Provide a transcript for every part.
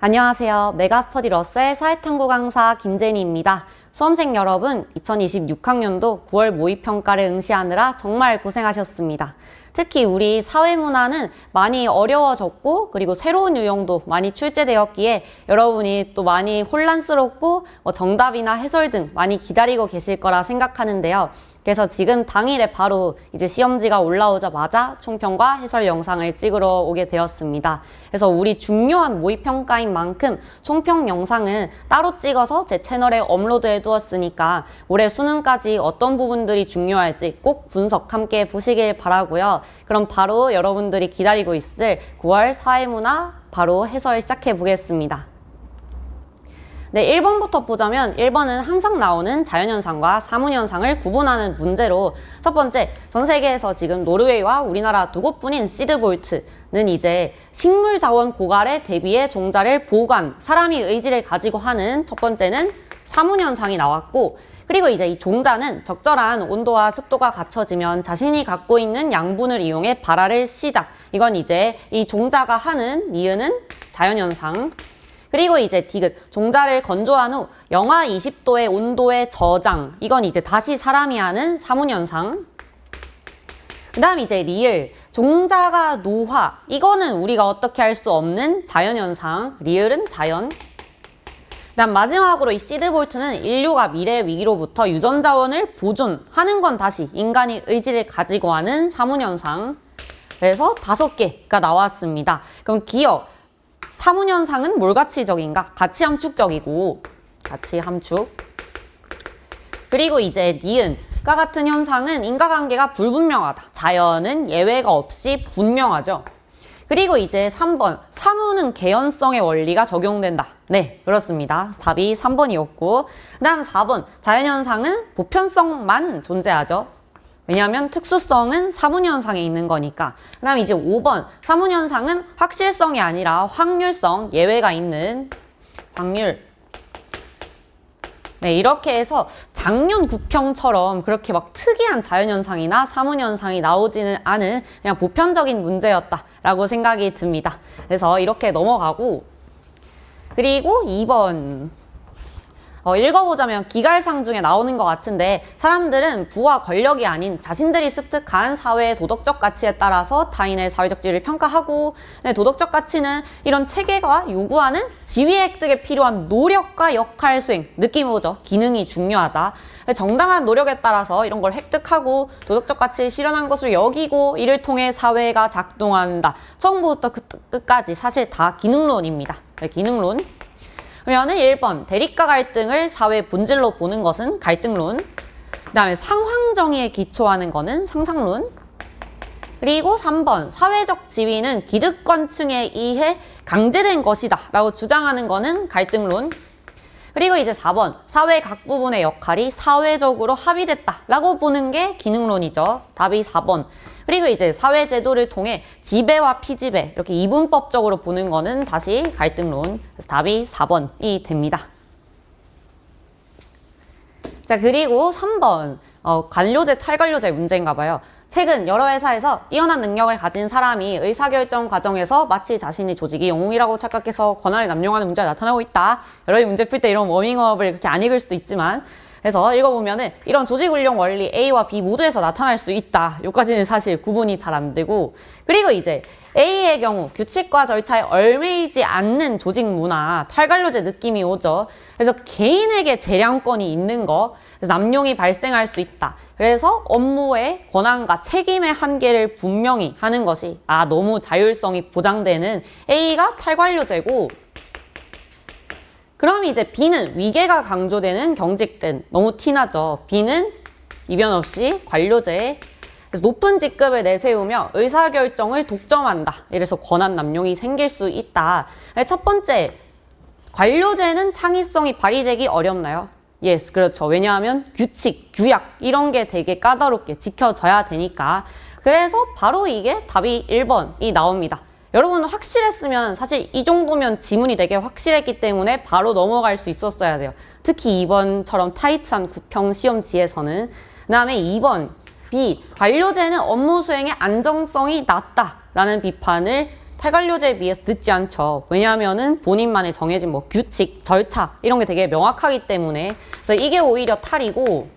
안녕하세요. 메가스터디 러셀 사회탐구 강사 김제니입니다. 수험생 여러분, 2026학년도 9월 모의평가를 응시하느라 정말 고생하셨습니다. 특히 우리 사회문화는 많이 어려워졌고 그리고 새로운 유형도 많이 출제되었기에 여러분이 또 많이 혼란스럽고 정답이나 해설 등 많이 기다리고 계실 거라 생각하는데요. 그래서 지금 당일에 바로 이제 시험지가 올라오자마자 총평과 해설 영상을 찍으러 오게 되었습니다. 그래서 우리 중요한 모의평가인 만큼 총평 영상은 따로 찍어서 제 채널에 업로드해 두었으니까 올해 수능까지 어떤 부분들이 중요할지 꼭 분석 함께 보시길 바라고요. 그럼 바로 여러분들이 기다리고 있을 9월 사회문화 바로 해설 시작해 보겠습니다. 네, 1번부터 보자면 1번은 항상 나오는 자연현상과 사문현상을 구분하는 문제로 첫 번째, 전 세계에서 지금 노르웨이와 우리나라 두 곳뿐인 시드볼트는 이제 식물자원 고갈에 대비해 종자를 보관, 사람이 의지를 가지고 하는 첫 번째는 사문현상이 나왔고, 그리고 이제 이 종자는 적절한 온도와 습도가 갖춰지면 자신이 갖고 있는 양분을 이용해 발화를 시작. 이건 이제 이 종자가 하는 니은은 자연현상. 그리고 이제 디귿, 종자를 건조한 후 영하 20도의 온도의 저장. 이건 이제 다시 사람이 하는 사문현상. 그 다음 이제 리을, 종자가 노화. 이거는 우리가 어떻게 할 수 없는 자연현상. 리을은 자연. 그 다음 마지막으로 이 시드볼트는 인류가 미래 위기로부터 유전자원을 보존하는 건 다시 인간이 의지를 가지고 하는 사문현상. 그래서 5개가 나왔습니다. 그럼 기억. 사문현상은 뭘 가치적인가? 가치함축적이고, 가치함축. 그리고 이제 니은과 같은 현상은 인과관계가 불분명하다. 자연은 예외가 없이 분명하죠. 그리고 이제 3번, 사문은 개연성의 원리가 적용된다. 네, 그렇습니다. 답이 3번이었고, 그 다음 4번, 자연현상은 보편성만 존재하죠. 왜냐하면 특수성은 사문현상에 있는 거니까. 그 다음 이제 5번, 사문현상은 확실성이 아니라 확률성, 예외가 있는 확률. 네, 이렇게 해서 작년 구평처럼 그렇게 막 특이한 자연현상이나 사문현상이 나오지는 않은 그냥 보편적인 문제였다라고 생각이 듭니다. 그래서 이렇게 넘어가고, 그리고 2번. 읽어보자면 기갈상 중에 나오는 것 같은데 사람들은 부와 권력이 아닌 자신들이 습득한 사회의 도덕적 가치에 따라서 타인의 사회적 지위를 평가하고, 도덕적 가치는 이런 체계가 요구하는 지위 획득에 필요한 노력과 역할 수행, 느낌이 오죠? 기능이 중요하다. 정당한 노력에 따라서 이런 걸 획득하고 도덕적 가치를 실현한 것을 여기고 이를 통해 사회가 작동한다. 처음부터 끝까지 사실 다 기능론입니다. 기능론. 그러면은 1번, 대립과 갈등을 사회의 본질로 보는 것은 갈등론. 그 다음에 상황 정의에 기초하는 거는 상상론. 그리고 3번, 사회적 지위는 기득권층에 의해 강제된 것이다 라고 주장하는 거는 갈등론. 그리고 이제 4번, 사회 각 부분의 역할이 사회적으로 합의됐다 라고 보는 게 기능론이죠. 답이 4번. 그리고 이제 사회제도를 통해 지배와 피지배 이렇게 이분법적으로 보는 거는 다시 갈등론. 그래서 답이 4번이 됩니다. 자, 그리고 3번, 관료제, 탈관료제 문제인가 봐요. 최근 여러 회사에서 뛰어난 능력을 가진 사람이 의사결정 과정에서 마치 자신의 조직이 영웅이라고 착각해서 권한을 남용하는 문제가 나타나고 있다. 여러분이 문제 풀 때 이런 워밍업을 그렇게 안 읽을 수도 있지만, 그래서 읽어보면은 이런 조직 운영 원리 A와 B 모두에서 나타날 수 있다. 여기까지는 사실 구분이 잘 안 되고, 그리고 이제 A의 경우 규칙과 절차에 얽매이지 않는 조직 문화, 탈관료제 느낌이 오죠. 그래서 개인에게 재량권이 있는 거, 그래서 남용이 발생할 수 있다. 그래서 업무의 권한과 책임의 한계를 분명히 하는 것이 너무 자율성이 보장되는 A가 탈관료제고, 그럼 이제 B는 위계가 강조되는 경직된, 너무 티나죠. B는 이변 없이 관료제. 그래서 높은 직급을 내세우며 의사결정을 독점한다. 이래서 권한 남용이 생길 수 있다. 첫 번째, 관료제는 창의성이 발휘되기 어렵나요? Yes, 그렇죠. 왜냐하면 규칙, 규약 이런 게 되게 까다롭게 지켜져야 되니까. 그래서 바로 이게 답이 1번이 나옵니다. 여러분 확실했으면 사실 이 정도면 지문이 되게 확실했기 때문에 바로 넘어갈 수 있었어야 돼요. 특히 2번처럼 타이트한 구평 시험지에서는. 그 다음에 2번 B, 관료제는 업무 수행의 안정성이 낮다라는 비판을 탈관료제에 비해서 늦지 않죠. 왜냐하면은 본인만의 정해진 뭐 규칙, 절차 이런 게 되게 명확하기 때문에 그래서 이게 오히려 탈이고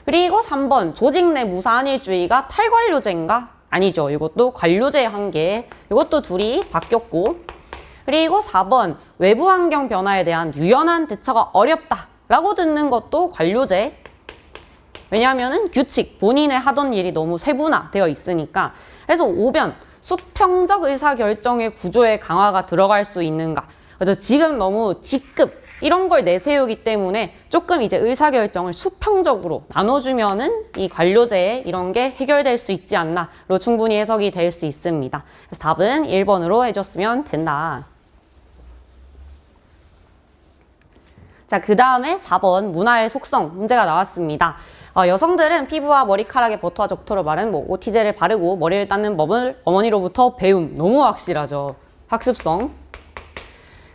그리고 3번 조직 내 무사한일주의가 탈관료제인가? 아니죠. 이것도 관료제 한계. 이것도 둘이 바뀌었고 그리고 4번 외부 환경 변화에 대한 유연한 대처가 어렵다 라고 듣는 것도 관료제. 왜냐하면은 규칙, 본인의 하던 일이 너무 세분화되어 있으니까. 그래서 5번 수평적 의사결정의 구조의 강화가 들어갈 수 있는가. 그래서 지금 너무 직급 이런 걸 내세우기 때문에 조금 이제 의사결정을 수평적으로 나눠주면은 이 관료제에 이런 게 해결될 수 있지 않나로 충분히 해석이 될 수 있습니다. 그래서 답은 1번으로 해줬으면 된다. 자, 그 다음에 4번 문화의 속성 문제가 나왔습니다. 여성들은 피부와 머리카락에 버터와 적토로 바른 뭐 오티제를 바르고 머리를 닦는 법을 어머니로부터 배움. 너무 확실하죠. 학습성.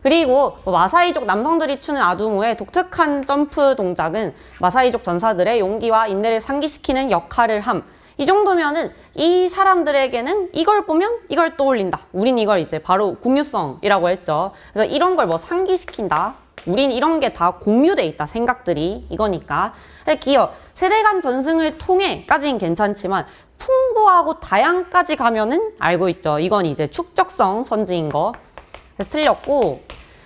그리고 마사이족 남성들이 추는 아두무의 독특한 점프 동작은 마사이족 전사들의 용기와 인내를 상기시키는 역할을 함. 이 정도면은 이 사람들에게는 이걸 보면 이걸 떠올린다. 우린 이걸 이제 바로 공유성이라고 했죠. 그래서 이런 걸 뭐 상기시킨다. 우린 이런 게 다 공유돼 있다. 생각들이 이거니까. 기억, 세대 간 전승을 통해까지는 괜찮지만 풍부하고 다양까지 가면은 알고 있죠. 이건 이제 축적성 선지인 거. 그래서 틀렸고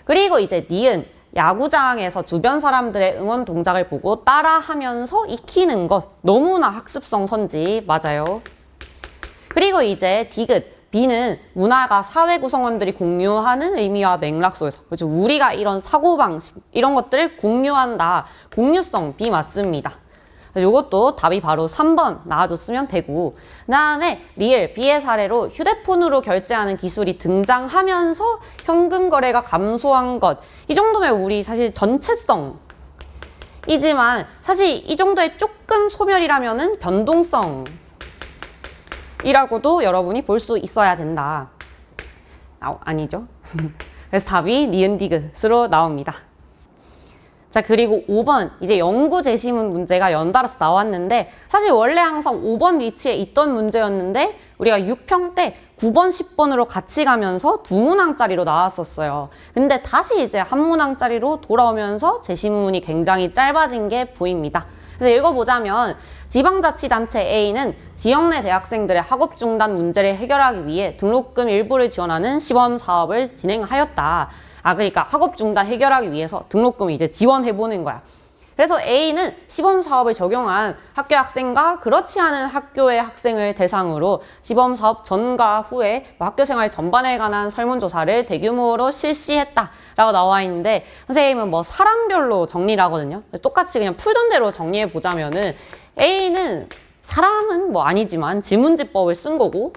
그리고 이제 니은 야구장에서 주변 사람들의 응원 동작을 보고 따라하면서 익히는 것 너무나 학습성 선지 맞아요. 그리고 이제 디귿 B는 문화가 사회 구성원들이 공유하는 의미와 맥락 속에서 그렇죠. 우리가 이런 사고방식 이런 것들을 공유한다. 공유성 B 맞습니다. 이것도 답이 바로 3번 나와줬으면 되고 그 다음에 리을 B의 사례로 휴대폰으로 결제하는 기술이 등장하면서 현금 거래가 감소한 것 이 정도면 우리 사실 전체성 이지만 사실 이 정도의 조금 소멸이라면은 변동성 이라고도 여러분이 볼 수 있어야 된다. 아니죠. 그래서 답이 니은 디귿으로 나옵니다. 자, 그리고 5번 이제 연구 제시문 문제가 연달아서 나왔는데 사실 원래 항상 5번 위치에 있던 문제였는데 우리가 6평 때 9번, 10번으로 같이 가면서 두 문항짜리로 나왔었어요. 근데 다시 이제 한 문항짜리로 돌아오면서 제시문이 굉장히 짧아진 게 보입니다. 그래서 읽어보자면 지방자치단체 A는 지역 내 대학생들의 학업 중단 문제를 해결하기 위해 등록금 일부를 지원하는 시범 사업을 진행하였다. 그러니까 학업 중단 해결하기 위해서 등록금을 이제 지원해보는 거야. 그래서 A는 시범 사업을 적용한 학교 학생과 그렇지 않은 학교의 학생을 대상으로 시범 사업 전과 후에 학교 생활 전반에 관한 설문조사를 대규모로 실시했다라고 나와 있는데 선생님은 뭐 사람별로 정리를 하거든요. 똑같이 그냥 풀던 대로 정리해 보자면은 A는 사람은 뭐 아니지만 질문지법을 쓴 거고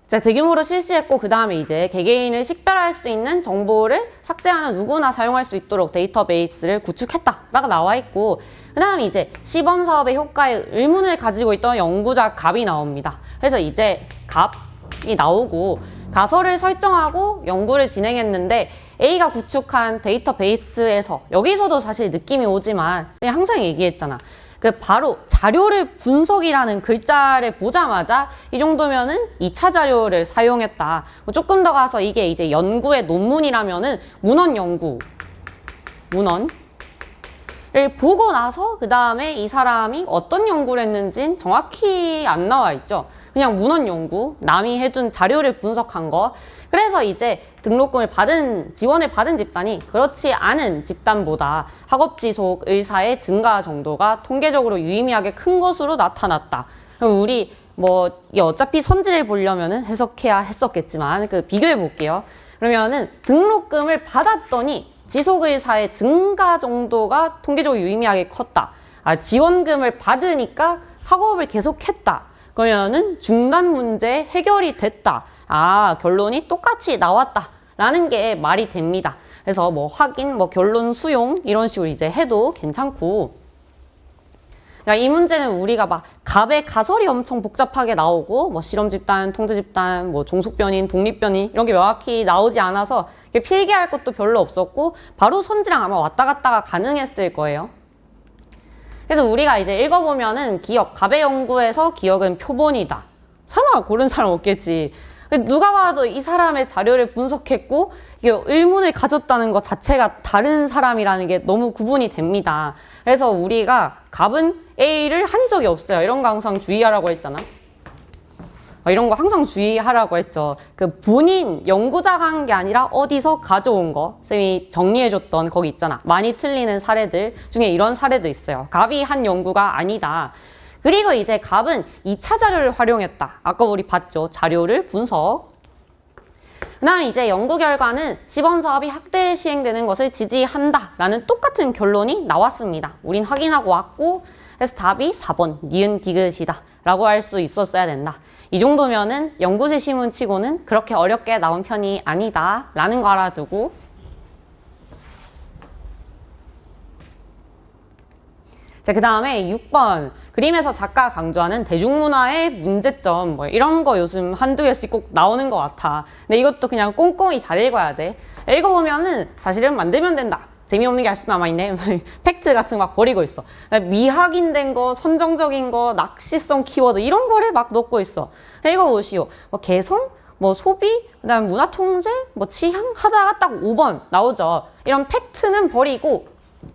자, 대규모로 실시했고 그 다음에 이제 개개인을 식별할 수 있는 정보를 삭제하는 누구나 사용할 수 있도록 데이터베이스를 구축했다라고 나와 있고 그 다음에 이제 시범 사업의 효과에 의문을 가지고 있던 연구자 갑이 나옵니다. 그래서 이제 갑이 나오고 가설을 설정하고 연구를 진행했는데 A가 구축한 데이터베이스에서 여기서도 사실 느낌이 오지만 항상 얘기했잖아. 바로 자료를 분석이라는 글자를 보자마자 이 정도면은 2차 자료를 사용했다. 조금 더 가서 이게 이제 연구의 논문이라면은 문헌 연구, 문헌을 보고 나서 그 다음에 이 사람이 어떤 연구를 했는지는 정확히 안 나와 있죠. 그냥 문헌 연구, 남이 해준 자료를 분석한 거. 그래서 이제 등록금을 지원을 받은 집단이 그렇지 않은 집단보다 학업 지속 의사의 증가 정도가 통계적으로 유의미하게 큰 것으로 나타났다. 그럼 우리 뭐 어차피 선지를 보려면은 해석해야 했었겠지만 비교해 볼게요. 그러면은 등록금을 받았더니 지속 의사의 증가 정도가 통계적으로 유의미하게 컸다. 지원금을 받으니까 학업을 계속했다. 그러면은 중단 문제 해결이 됐다. 결론이 똑같이 나왔다. 라는 게 말이 됩니다. 그래서 뭐 확인, 뭐 결론 수용 이런 식으로 이제 해도 괜찮고 그러니까 이 문제는 우리가 막 갑의 가설이 엄청 복잡하게 나오고 뭐 실험 집단, 통제 집단, 뭐 종속 변인, 독립 변인 이런 게 명확히 나오지 않아서 필기할 것도 별로 없었고 바로 선지랑 아마 왔다 갔다가 가능했을 거예요. 그래서 우리가 이제 읽어보면은 기억, 갑의 연구에서 기억은 표본이다. 설마 고른 사람 없겠지. 누가 봐도 이 사람의 자료를 분석했고 이게 의문을 가졌다는 것 자체가 다른 사람이라는 게 너무 구분이 됩니다. 그래서 우리가 갑은 A를 한 적이 없어요. 이런 거 항상 주의하라고 했잖아. 이런 거 항상 주의하라고 했죠. 그 본인 연구자가 한 게 아니라 어디서 가져온 거. 쌤이 정리해줬던 거기 있잖아. 많이 틀리는 사례들 중에 이런 사례도 있어요. 갑이 한 연구가 아니다. 그리고 이제 갑은 2차 자료를 활용했다. 아까 우리 봤죠. 자료를 분석. 그 다음에 이제 연구 결과는 시범 사업이 확대 시행되는 것을 지지한다 라는 똑같은 결론이 나왔습니다. 우린 확인하고 왔고, 그래서 답이 4번 니은 디귿이다 라고 할 수 있었어야 된다. 이 정도면은 연구지 시문 치고는 그렇게 어렵게 나온 편이 아니다 라는 거 알아두고, 자, 그 다음에 6번 그림에서 작가가 강조하는 대중문화의 문제점 뭐 이런 거 요즘 한두 개씩 꼭 나오는 것 같아. 근데 이것도 그냥 꼼꼼히 잘 읽어야 돼. 읽어보면은 사실은 만들면 된다. 재미없는 게 아직도 남아있네. 팩트 같은 거 막 버리고 있어. 미확인된 거, 선정적인 거, 낚시성 키워드 이런 거를 막 넣고 있어. 읽어보시오. 뭐 개성, 뭐 소비, 그 다음에 문화 통제, 뭐 취향 하다가 딱 5번 나오죠. 이런 팩트는 버리고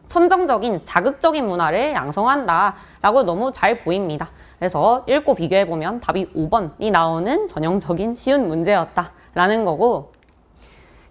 선정적인 자극적인 문화를 양성한다 라고 너무 잘 보입니다. 그래서 읽고 비교해보면 답이 5번이 나오는 전형적인 쉬운 문제였다 라는 거고,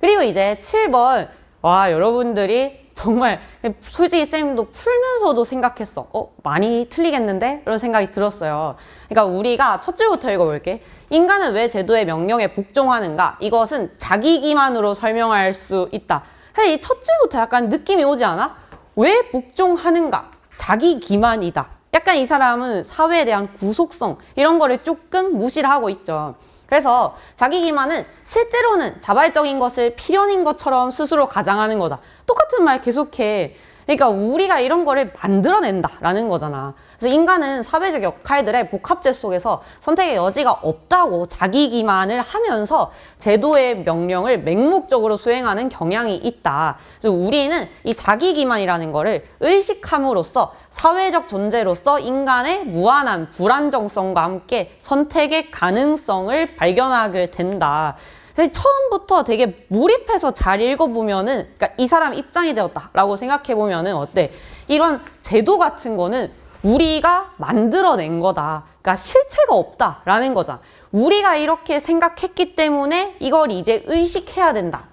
그리고 이제 7번 와 여러분들이 정말 솔직히 쌤도 풀면서도 생각했어. 많이 틀리겠는데? 이런 생각이 들었어요. 그러니까 우리가 첫 줄부터 읽어볼게. 인간은 왜 제도의 명령에 복종하는가? 이것은 자기 기만으로 설명할 수 있다. 사실 이 첫 줄부터 약간 느낌이 오지 않아? 왜 복종하는가? 자기 기만이다. 약간 이 사람은 사회에 대한 구속성 이런 거를 조금 무시를 하고 있죠. 그래서 자기 기만은 실제로는 자발적인 것을 필연인 것처럼 스스로 가장하는 거다. 똑같은 말 계속해. 그러니까 우리가 이런 거를 만들어낸다라는 거잖아. 그래서 인간은 사회적 역할들의 복합체 속에서 선택의 여지가 없다고 자기 기만을 하면서 제도의 명령을 맹목적으로 수행하는 경향이 있다. 그래서 우리는 이 자기 기만이라는 거를 의식함으로써 사회적 존재로서 인간의 무한한 불안정성과 함께 선택의 가능성을 발견하게 된다. 처음부터 되게 몰입해서 잘 읽어보면은, 그러니까 이 사람 입장이 되었다라고 생각해보면은 어때? 이런 제도 같은 거는 우리가 만들어낸 거다. 그러니까 실체가 없다라는 거잖아. 우리가 이렇게 생각했기 때문에 이걸 이제 의식해야 된다.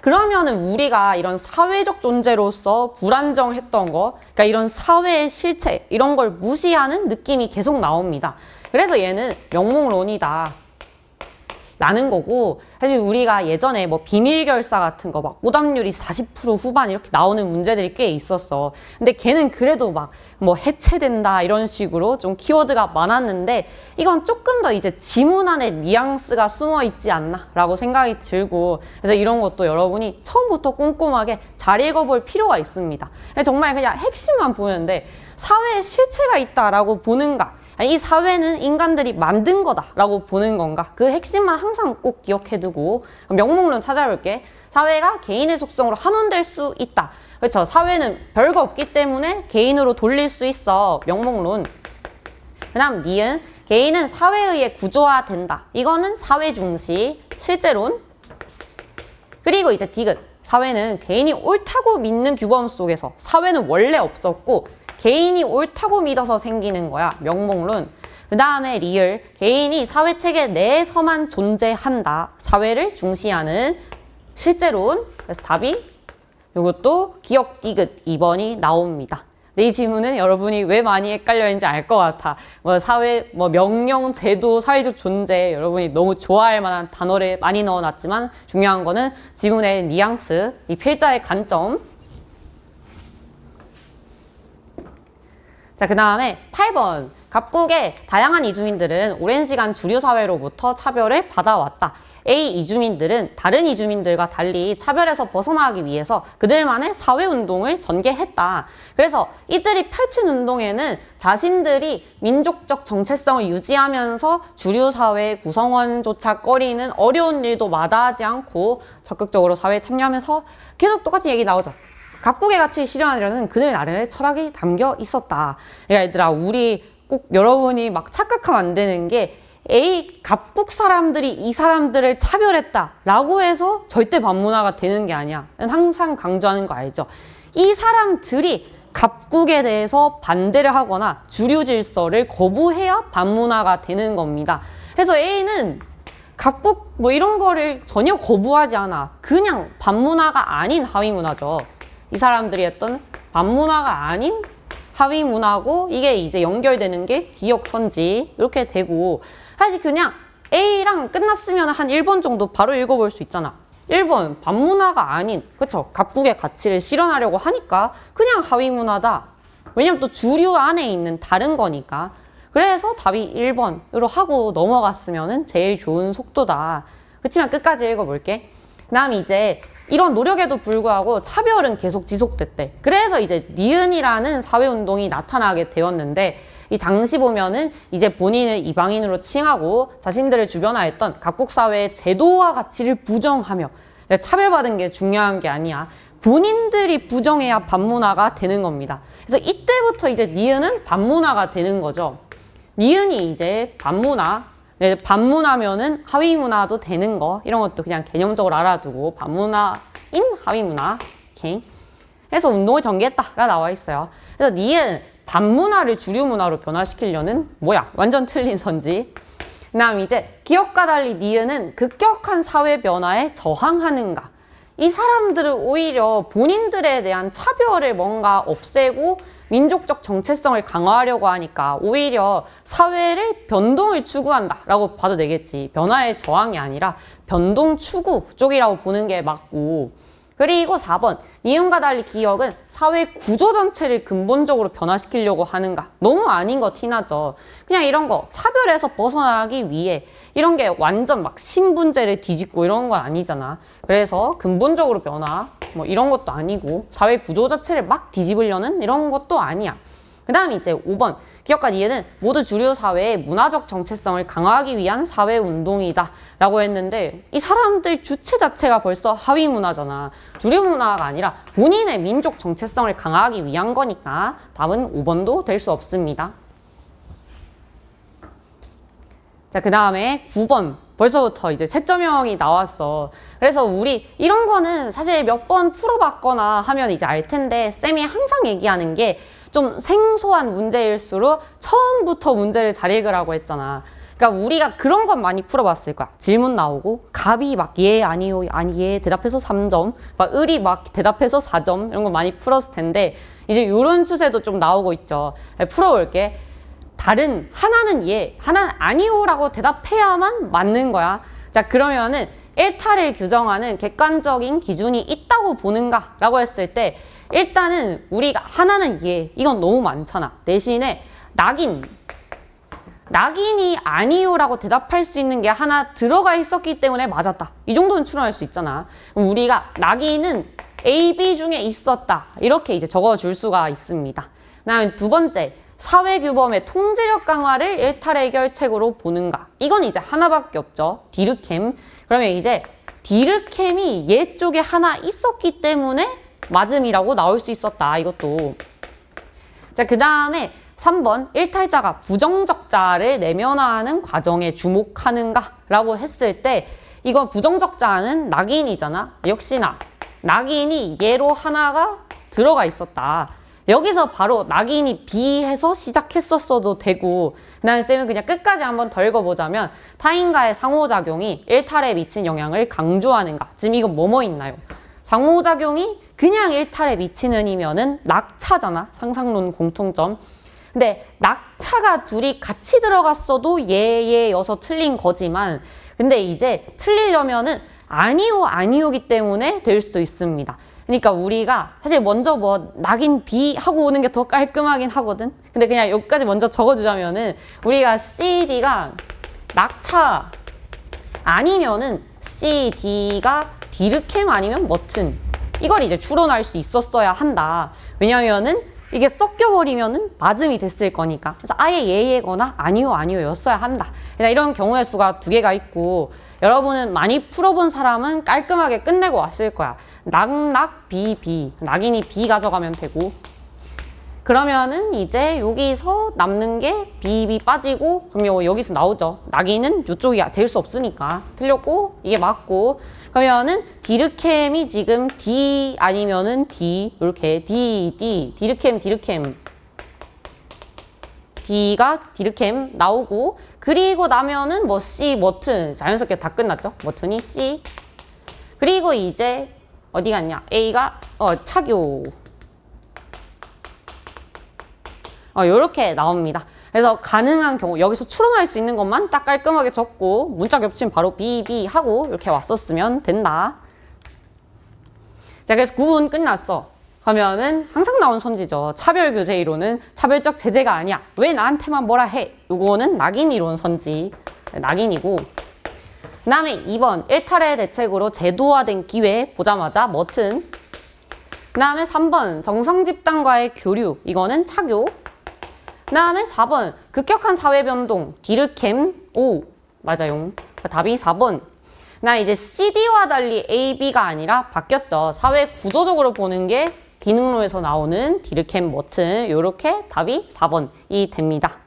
그러면은 우리가 이런 사회적 존재로서 불안정했던 거, 그러니까 이런 사회의 실체, 이런 걸 무시하는 느낌이 계속 나옵니다. 그래서 얘는 명목론이다. 라는 거고, 사실 우리가 예전에 뭐 비밀 결사 같은 거 막 오답률이 40% 후반 이렇게 나오는 문제들이 꽤 있었어. 근데 걔는 그래도 막 뭐 해체된다 이런 식으로 좀 키워드가 많았는데, 이건 조금 더 이제 지문 안에 뉘앙스가 숨어 있지 않나 라고 생각이 들고, 그래서 이런 것도 여러분이 처음부터 꼼꼼하게 잘 읽어볼 필요가 있습니다. 정말 그냥 핵심만 보는데 사회에 실체가 있다라고 보는가, 이 사회는 인간들이 만든 거다라고 보는 건가, 그 핵심만 항상 꼭 기억해두고 명목론 찾아볼게. 사회가 개인의 속성으로 환원될 수 있다. 그렇죠. 사회는 별거 없기 때문에 개인으로 돌릴 수 있어. 명목론. 그 다음 니은. 개인은 사회에 의해 구조화된다. 이거는 사회중시, 실제론. 그리고 이제 디귿. 사회는 개인이 옳다고 믿는 규범 속에서, 사회는 원래 없었고 개인이 옳다고 믿어서 생기는 거야. 명목론. 그 다음에 리을. 개인이 사회체계 내에서만 존재한다. 사회를 중시하는 실제론. 그래서 답이 이것도 기억 디귿 2번이 나옵니다. 근데 이 질문은 여러분이 왜 많이 헷갈려 있는지 알 것 같아. 뭐 사회, 뭐 명령, 제도, 사회적 존재, 여러분이 너무 좋아할 만한 단어를 많이 넣어놨지만 중요한 거는 지문의 뉘앙스, 이 필자의 관점. 자, 그 다음에 8번. 갑국의 다양한 이주민들은 오랜 시간 주류 사회로부터 차별을 받아왔다. A 이주민들은 다른 이주민들과 달리 차별에서 벗어나기 위해서 그들만의 사회운동을 전개했다. 그래서 이들이 펼친 운동에는 자신들이 민족적 정체성을 유지하면서 주류 사회의 구성원조차 꺼리는 어려운 일도 마다하지 않고 적극적으로 사회에 참여하면서 계속 똑같은 얘기 나오죠. 갑국의 가치를 실현하려는 그들 나름의 철학이 담겨 있었다. 그러니까 얘들아, 우리 꼭 여러분이 막 착각하면 안 되는 게, 갑국 사람들이 이 사람들을 차별했다라고 해서 절대 반문화가 되는 게 아니야. 항상 강조하는 거 알죠? 이 사람들이 갑국에 대해서 반대를 하거나 주류 질서를 거부해야 반문화가 되는 겁니다. 그래서 A는 갑국 뭐 이런 거를 전혀 거부하지 않아. 그냥 반문화가 아닌 하위문화죠. 이 사람들이 했던 반문화가 아닌 하위문화고, 이게 이제 연결되는 게 기억선지 이렇게 되고, 사실 그냥 A랑 끝났으면 한 1번 정도 바로 읽어볼 수 있잖아. 1번 반문화가 아닌, 그쵸, 갑국의 가치를 실현하려고 하니까 그냥 하위문화다. 왜냐면 또 주류 안에 있는 다른 거니까. 그래서 답이 1번으로 하고 넘어갔으면 제일 좋은 속도다. 그치만 끝까지 읽어볼게. 그 다음 이제 이런 노력에도 불구하고 차별은 계속 지속됐대. 그래서 이제 니은이라는 사회운동이 나타나게 되었는데, 이 당시 보면은 이제 본인을 이방인으로 칭하고 자신들을 주변화했던 각국 사회의 제도와 가치를 부정하며, 차별받은 게 중요한 게 아니야. 본인들이 부정해야 반문화가 되는 겁니다. 그래서 이때부터 이제 니은은 반문화가 되는 거죠. 니은이 이제 반문화, 반문화면은 하위문화도 되는 거, 이런 것도 그냥 개념적으로 알아두고 반문화인 하위문화. 오케이. 그래서 운동을 전개했다가 나와 있어요. 그래서 니은 반문화를 주류문화로 변화시키려는 뭐야? 완전 틀린 선지. 그 다음 이제 기억과 달리 니은은 급격한 사회 변화에 저항하는가. 이 사람들은 오히려 본인들에 대한 차별을 뭔가 없애고 민족적 정체성을 강화하려고 하니까 오히려 사회를 변동을 추구한다라고 봐도 되겠지. 변화의 저항이 아니라 변동 추구 쪽이라고 보는 게 맞고, 그리고 4번 니은과 달리 기억은 사회 구조 전체를 근본적으로 변화시키려고 하는가. 너무 아닌 거 티나죠. 그냥 이런 거 차별에서 벗어나기 위해 이런 게 완전 막 신분제를 뒤집고 이런 건 아니잖아. 그래서 근본적으로 변화 뭐 이런 것도 아니고 사회 구조 자체를 막 뒤집으려는 이런 것도 아니야. 그 다음 이제 5번 기억과 니은은 모두 주류 사회의 문화적 정체성을 강화하기 위한 사회 운동이다 라고 했는데, 이 사람들 주체 자체가 벌써 하위 문화잖아. 주류 문화가 아니라 본인의 민족 정체성을 강화하기 위한 거니까 답은 5번도 될 수 없습니다. 자, 그 다음에 9번. 벌써부터 이제 채점형이 나왔어. 그래서 우리 이런 거는 사실 몇 번 풀어봤거나 하면 이제 알 텐데, 쌤이 항상 얘기하는 게 좀 생소한 문제일수록 처음부터 문제를 잘 읽으라고 했잖아. 그러니까 우리가 그런 건 많이 풀어봤을 거야. 질문 나오고 갑이 막 예, 아니요, 아니, 예 대답해서 3점, 막 을이 막 대답해서 4점 이런 거 많이 풀었을 텐데, 이제 이런 추세도 좀 나오고 있죠. 풀어볼게. 다른 하나는 예, 하나는 아니요라고 대답해야만 맞는 거야. 자, 그러면은 일탈을 규정하는 객관적인 기준이 있다고 보는가? 라고 했을 때 일단은 우리가 하나는 예, 이건 너무 많잖아. 대신에 낙인이 아니요라고 대답할 수 있는 게 하나 들어가 있었기 때문에 맞았다. 이 정도는 추론할 수 있잖아. 우리가 낙인은 A, B 중에 있었다. 이렇게 이제 적어줄 수가 있습니다. 그다음에 두 번째, 사회규범의 통제력 강화를 일탈 해결책으로 보는가. 이건 이제 하나밖에 없죠. 디르켐. 그러면 이제 디르켐이 얘 쪽에 하나 있었기 때문에 맞음이라고 나올 수 있었다. 이것도. 자, 그 다음에 3번 일탈자가 부정적자를 내면화하는 과정에 주목하는가 라고 했을 때, 이건 부정적자는 낙인이잖아. 역시나 낙인이 얘로 하나가 들어가 있었다. 여기서 바로 낙인이 B해서 시작했었어도 되고, 그다음에 쌤은 그냥 끝까지 한번 더 읽어보자면, 타인과의 상호작용이 일탈에 미친 영향을 강조하는가. 지금 이건 뭐뭐 있나요? 상호작용이 그냥 일탈에 미치는 이면은 낙차잖아. 상상론 공통점. 근데 낙차가 둘이 같이 들어갔어도 예여서 틀린 거지만, 근데 이제 틀리려면은 아니요기 때문에 될 수도 있습니다. 그러니까 우리가 사실 먼저 뭐 낙인 B 하고 오는 게 더 깔끔하긴 하거든. 근데 그냥 여기까지 먼저 적어주자면은, 우리가 C, D가 낙차 아니면은 C, D가 디르켐 아니면 머튼, 이걸 이제 추론할 수 있었어야 한다. 왜냐면은 이게 섞여버리면은 맞음이 됐을 거니까. 그래서 아예 예거나 아니요였어야 한다. 그냥 이런 경우의 수가 두 개가 있고, 여러분은 많이 풀어본 사람은 깔끔하게 끝내고 왔을 거야. 낙, B. 낙인이 B 가져가면 되고. 그러면은 이제 여기서 남는 게 B, B 빠지고 그러면 여기서 나오죠. 낙이는 이쪽이 될 수 없으니까 틀렸고 이게 맞고 그러면은 디르켐이 지금 D 아니면은 D 이렇게 D, 디르켐 D가 디르켐 나오고 그리고 나면은 뭐 C 머튼 자연스럽게 다 끝났죠. 머튼이 C 그리고 이제 어디 갔냐 A가 차교 요렇게 나옵니다. 그래서 가능한 경우 여기서 추론할 수 있는 것만 딱 깔끔하게 적고 문자 겹치면 바로 B, B 하고 이렇게 왔었으면 된다. 자, 그래서 구분 끝났어. 그러면은 항상 나온 선지죠. 차별교제 이론은 차별적 제재가 아니야. 왜 나한테만 뭐라 해? 요거는 낙인 이론 선지. 낙인이고 그 다음에 2번 일탈의 대책으로 제도화된 기회 보자마자 머튼 그 다음에 3번 정상집단과의 교류 이거는 차교 그 다음에 4번 급격한 사회변동 디르켐 O 맞아요. 답이 4번 나 이제 CD와 달리 A, B가 아니라 바뀌었죠. 사회 구조적으로 보는 게 기능론에서 나오는 디르켐 머튼 요렇게 답이 4번이 됩니다.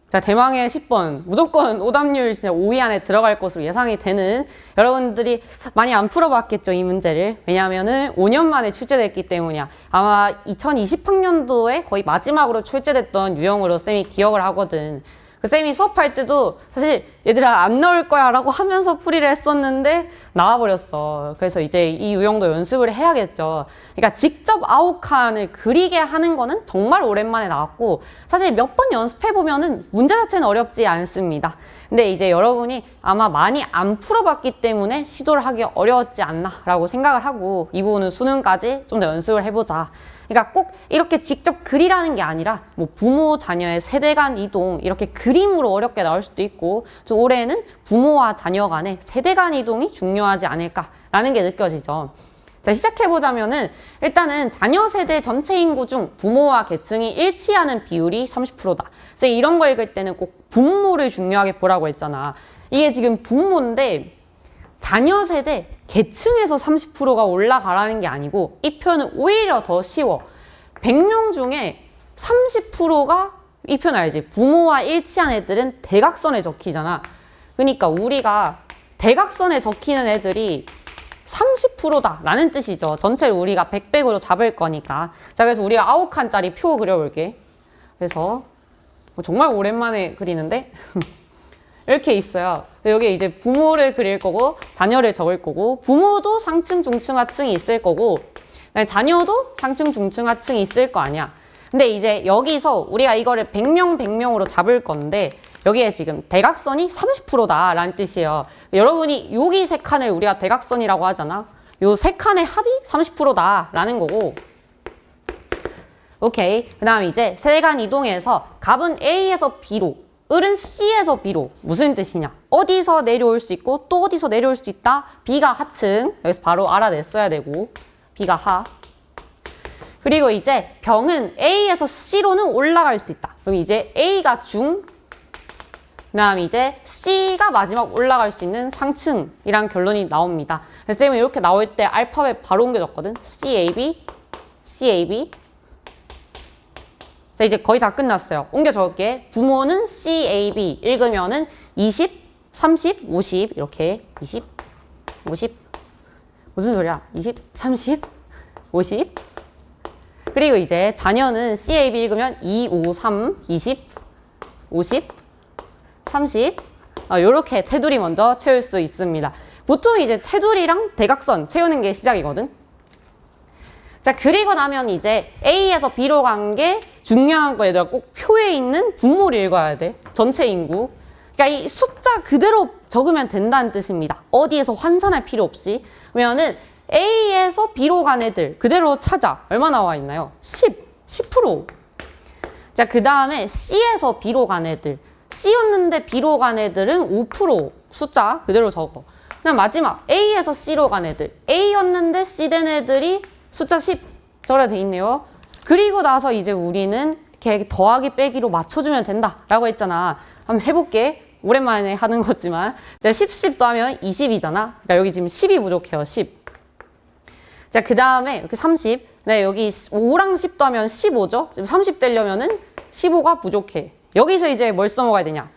자, 대망의 10번. 무조건 오답률 진짜 5위 안에 들어갈 것으로 예상이 되는 여러분들이 많이 안 풀어봤겠죠, 이 문제를. 왜냐하면은 5년 만에 출제됐기 때문이야. 아마 2020학년도에 거의 마지막으로 출제됐던 유형으로 쌤이 기억을 하거든. 그 쌤이 수업할 때도 사실 얘들아 안 나올 거야 라고 하면서 풀이를 했었는데 나와버렸어. 그래서 이제 이 유형도 연습을 해야겠죠. 그러니까 직접 아웃칸을 그리게 하는 거는 정말 오랜만에 나왔고 사실 몇 번 연습해보면은 문제 자체는 어렵지 않습니다. 근데 이제 여러분이 아마 많이 안 풀어봤기 때문에 시도를 하기 어려웠지 않나 라고 생각을 하고 이 부분은 수능까지 좀 더 연습을 해보자. 그러니까 꼭 이렇게 직접 그리라는 게 아니라 뭐 부모 자녀의 세대 간 이동 이렇게 그림으로 어렵게 나올 수도 있고 좀 올해는 부모와 자녀 간의 세대 간 이동이 중요하지 않을까라는 게 느껴지죠. 자, 시작해보자면은 일단은 자녀 세대 전체 인구 중 부모와 계층이 일치하는 비율이 30%다. 이제 이런 거 읽을 때는 꼭 분모를 중요하게 보라고 했잖아. 이게 지금 분모인데 자녀 세대 계층에서 30%가 올라가라는 게 아니고 이 표현은 오히려 더 쉬워. 100명 중에 30%가 이 표현 알지? 부모와 일치한 애들은 대각선에 적히잖아. 그러니까 우리가 대각선에 적히는 애들이 30%다 라는 뜻이죠. 전체를 우리가 100으로 잡을 거니까. 자, 그래서 우리가 9칸짜리 표 그려볼게. 그래서 정말 오랜만에 그리는데 이렇게 있어요. 여기 이제 부모를 그릴 거고 자녀를 적을 거고 부모도 상층, 중층, 하층이 있을 거고 자녀도 상층, 중층, 하층이 있을 거 아니야. 근데 이제 여기서 우리가 이거를 100명, 100명으로 잡을 건데 여기에 지금 대각선이 30%다 라는 뜻이에요. 여러분이 여기 세 칸을 우리가 대각선이라고 하잖아. 요 세 칸의 합이 30%다 라는 거고 오케이. 그 다음에 이제 세간 이동해서 갑은 A에서 B로 을은 C에서 B로 무슨 뜻이냐? 어디서 내려올 수 있고 또 어디서 내려올 수 있다? B가 하층 여기서 바로 알아냈어야 되고 B가 하 그리고 이제 병은 A에서 C로는 올라갈 수 있다. 그럼 이제 A가 중 그 다음 이제 C가 마지막 올라갈 수 있는 상층이란 결론이 나옵니다. 그래서 쌤은 이렇게 나올 때 알파벳 바로 옮겨줬거든. CAB, CAB 자, 이제 거의 다 끝났어요. 옮겨 적을게. 부모는 CAB 읽으면은 20, 30, 50 이렇게 20, 50 무슨 소리야? 20, 30, 50 그리고 이제 자녀는 CAB 읽으면 2, 5, 3, 20, 50, 30 요렇게 테두리 먼저 채울 수 있습니다. 보통 이제 테두리랑 대각선 채우는 게 시작이거든. 자, 그리고 나면 이제 A에서 B로 간 게 중요한 거 얘들아 꼭 표에 있는 분모를 읽어야 돼. 전체 인구. 그러니까 이 숫자 그대로 적으면 된다는 뜻입니다. 어디에서 환산할 필요 없이. 왜냐면은 A에서 B로 간 애들 그대로 찾아. 얼마 나와 있나요? 10%. 자, 그 다음에 C에서 B로 간 애들. C였는데 B로 간 애들은 5% 숫자 그대로 적어. 그다음 마지막 A에서 C로 간 애들. A였는데 C 된 애들이 숫자 10 저래 돼 있네요. 그리고 나서 이제 우리는 이렇게 더하기 빼기로 맞춰주면 된다라고 했잖아. 한번 해볼게. 오랜만에 하는 거지만 이제 10, 10 더하면 20이잖아. 그러니까 여기 지금 10이 부족해요. 10. 자, 그 다음에 이렇게 30. 네, 여기 5랑 10 더하면 15죠? 30 되려면은 15가 부족해. 여기서 이제 뭘 써먹어야 되냐?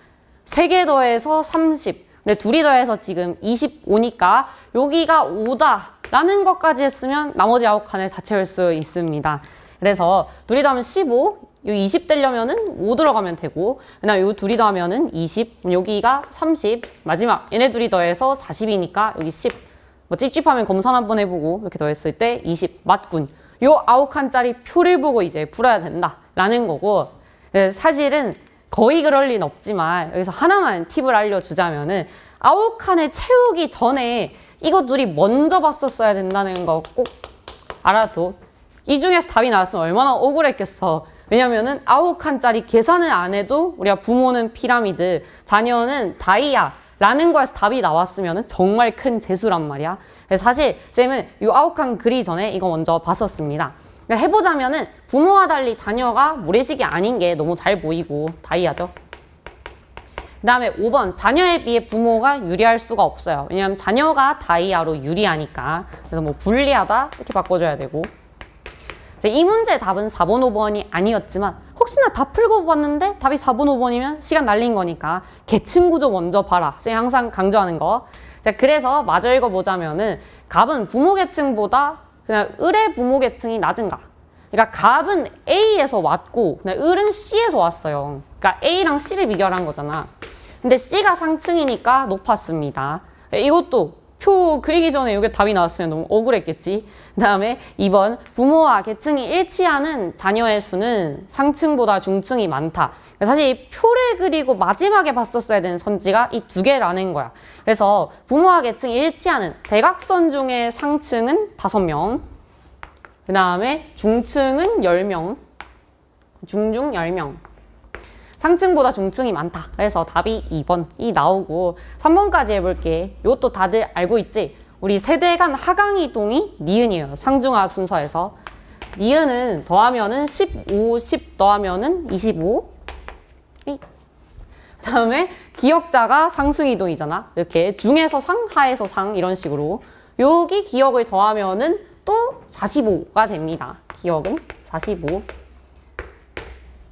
3개 더해서 30. 네, 둘이 더해서 지금 25니까 여기가 5다 라는 것까지 했으면 나머지 9칸을 다 채울 수 있습니다. 그래서 둘이 더하면 15, 요 20 되려면은 5 들어가면 되고, 그다음에 요 둘이 더하면은 20, 여기가 30, 마지막 얘네 둘이 더해서 40이니까 여기 10. 뭐 찝찝하면 검산 한번 해보고 이렇게 더했을 때 20 맞군. 요 9칸짜리 표를 보고 이제 풀어야 된다라는 거고, 사실은 거의 그럴 리는 없지만 여기서 하나만 팁을 알려주자면은 9칸을 채우기 전에 이거 둘이 먼저 봤었어야 된다는 거 꼭 알아둬. 이 중에서 답이 나왔으면 얼마나 억울했겠어. 왜냐면은 9칸짜리 계산을 안 해도 우리가 부모는 피라미드, 자녀는 다이아 라는 거에서 답이 나왔으면 정말 큰 재수란 말이야. 그래서 사실 쌤은 이 9칸 그리 전에 이거 먼저 봤었습니다. 해보자면은 부모와 달리 자녀가 모래시계 아닌 게 너무 잘 보이고 다이아죠. 그 다음에 5번, 자녀에 비해 부모가 유리할 수가 없어요. 왜냐하면 자녀가 다이아로 유리하니까. 그래서 뭐 불리하다 이렇게 바꿔줘야 되고. 이 문제의 답은 4번, 5번이 아니었지만 혹시나 다 풀고 봤는데 답이 4번, 5번이면 시간 날린 거니까 계층 구조 먼저 봐라. 쌤이 항상 강조하는 거. 자, 그래서 마저 읽어보자면은 갑은 부모 계층보다 그냥 을의 부모 계층이 낮은가. 그러니까 갑은 A에서 왔고 그냥 을은 C에서 왔어요. 그러니까 A랑 C를 비교한 거잖아. 근데 C가 상층이니까 높았습니다. 이것도 표 그리기 전에 이게 답이 나왔으면 너무 억울했겠지. 그 다음에 2번, 부모와 계층이 일치하는 자녀의 수는 상층보다 중층이 많다. 사실 이 표를 그리고 마지막에 봤었어야 되는 선지가 이 두 개라는 거야. 그래서 부모와 계층이 일치하는 대각선 중에 상층은 5명, 그 다음에 중층은 10명, 중중 10명. 상층보다 중층이 많다. 그래서 답이 2번이 나오고 3번까지 해볼게. 이것도 다들 알고 있지? 우리 세대 간 하강 이동이 니은이에요. 상중하 순서에서. 니은은 더하면은 15, 10 더하면은 25. 그 다음에 기역자가 상승 이동이잖아. 이렇게 중에서 상, 하에서 상 이런 식으로. 여기 기역을 더하면은 또 45가 됩니다. 기역은 45.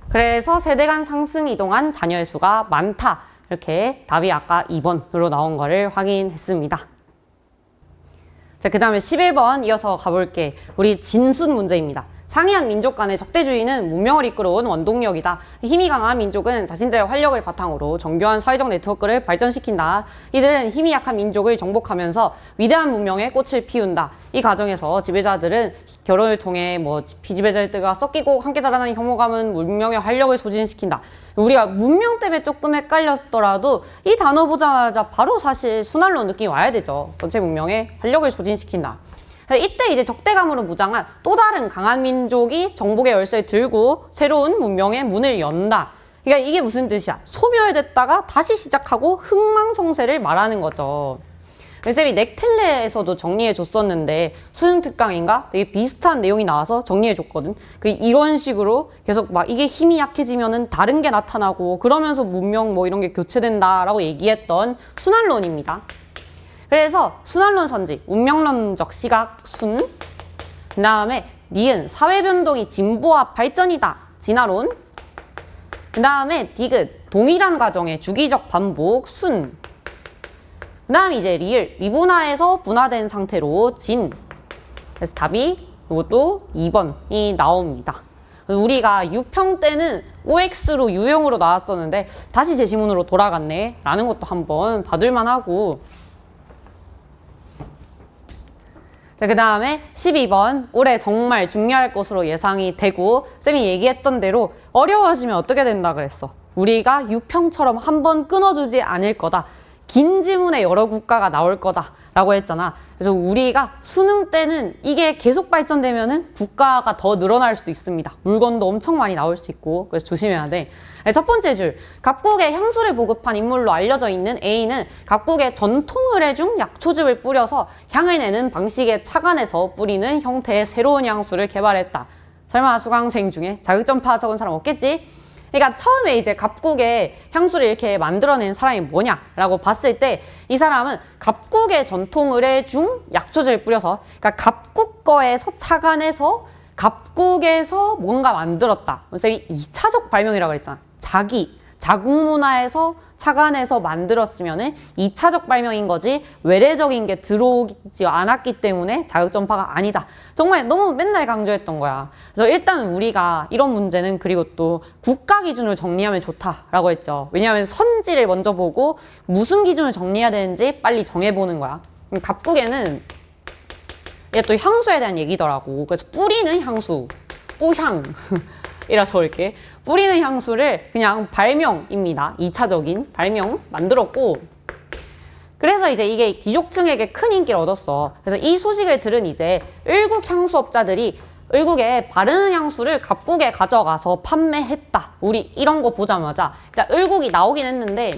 그래서 세대 간 상승 이동한 자녀의 수가 많다. 이렇게 답이 아까 2번으로 나온 거를 확인했습니다. 자, 그 다음에 11번 이어서 가볼게. 우리 진순 문제입니다. 상이한 민족 간의 적대주의는 문명을 이끌어온 원동력이다. 힘이 강한 민족은 자신들의 활력을 바탕으로 정교한 사회적 네트워크를 발전시킨다. 이들은 힘이 약한 민족을 정복하면서 위대한 문명의 꽃을 피운다. 이 과정에서 지배자들은 결혼을 통해 뭐 비지배자들과 섞이고 함께 자라나는 혐오감은 문명의 활력을 소진시킨다. 우리가 문명 때문에 조금 헷갈렸더라도 이 단어 보자마자 바로 사실 순환론 느낌이 와야 되죠. 전체 문명의 활력을 소진시킨다. 이때 이제 적대감으로 무장한 또 다른 강한 민족이 정복의 열쇠를 들고 새로운 문명의 문을 연다. 그러니까 이게 무슨 뜻이야? 소멸됐다가 다시 시작하고 흥망성쇠를 말하는 거죠. 쌤이 넥텔레에서도 정리해 줬었는데 수능 특강인가? 되게 비슷한 내용이 나와서 정리해 줬거든. 이런 식으로 계속 막 이게 힘이 약해지면은 다른 게 나타나고 그러면서 문명 뭐 이런 게 교체된다라고 얘기했던 순환론입니다. 그래서 순환론 선지, 운명론적 시각 순, 그 다음에 니은, 사회변동이 진보와 발전이다, 진화론, 그 다음에 디귿, 동일한 과정의 주기적 반복, 순, 그 다음에 이제 리을, 미분화에서 분화된 상태로 진. 그래서 답이 이것도 2번이 나옵니다. 우리가 유평 때는 OX로 유형으로 나왔었는데 다시 제시문으로 돌아갔네 라는 것도 한번 봐둘만 하고. 자, 그 다음에 12번 올해 정말 중요할 것으로 예상이 되고 쌤이 얘기했던 대로 어려워지면 어떻게 된다 그랬어. 우리가 유평처럼 한번 끊어주지 않을 거다. 긴 지문에 여러 국가가 나올 거다 라고 했잖아. 그래서 우리가 수능 때는 이게 계속 발전되면은 국가가 더 늘어날 수도 있습니다. 물건도 엄청 많이 나올 수 있고 그래서 조심해야 돼. 첫 번째 줄, 각국의 향수를 보급한 인물로 알려져 있는 A는 각국의 전통 의례 중 약초즙을 뿌려서 향을 내는 방식에 착안해서 뿌리는 형태의 새로운 향수를 개발했다. 설마 수강생 중에 자격증파 적은 사람 없겠지? 그러니까 처음에 이제 갑국의 향수를 이렇게 만들어낸 사람이 뭐냐라고 봤을 때 이 사람은 갑국의 전통 의뢰 중 약초제를 뿌려서, 그러니까 갑국 거에서 착안해서 갑국에서 뭔가 만들었다. 그래서 이 2차적 발명이라고 그랬잖아. 자국 문화에서 착안해서 만들었으면은 2차적 발명인 거지, 외래적인 게 들어오지 않았기 때문에 자극전파가 아니다. 정말 너무 맨날 강조했던 거야. 그래서 일단 우리가 이런 문제는, 그리고 또 국가 기준을 정리하면 좋다라고 했죠. 왜냐하면 선지를 먼저 보고 무슨 기준을 정리해야 되는지 빨리 정해보는 거야. 갑국에는 이게 또 향수에 대한 얘기더라고. 그래서 뿌리는 향수, 뿌향 이라 적을게. 뿌리는 향수를 그냥 발명입니다. 2차적인 발명 만들었고, 그래서 이제 이게 귀족층에게 큰 인기를 얻었어. 그래서 이 소식을 들은 이제 을국 향수업자들이 을국에 바르는 향수를 갑국에 가져가서 판매했다. 우리 이런 거 보자마자 일단 을국이 나오긴 했는데,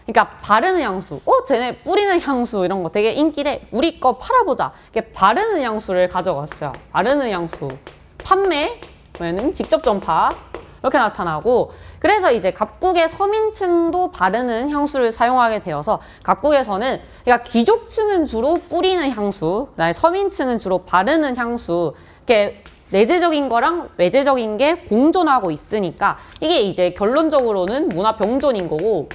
그러니까 바르는 향수, 쟤네 뿌리는 향수 이런 거 되게 인기래. 우리 거 팔아보자. 이렇게 바르는 향수를 가져갔어요. 바르는 향수 판매, 는 직접 전파 이렇게 나타나고, 그래서 이제 갑국의 서민층도 바르는 향수를 사용하게 되어서 갑국에서는, 그러니까 귀족층은 주로 뿌리는 향수, 그다음에 서민층은 주로 바르는 향수, 이렇게 내재적인 거랑 외재적인 게 공존하고 있으니까 이게 이제 결론적으로는 문화 병존인 거고,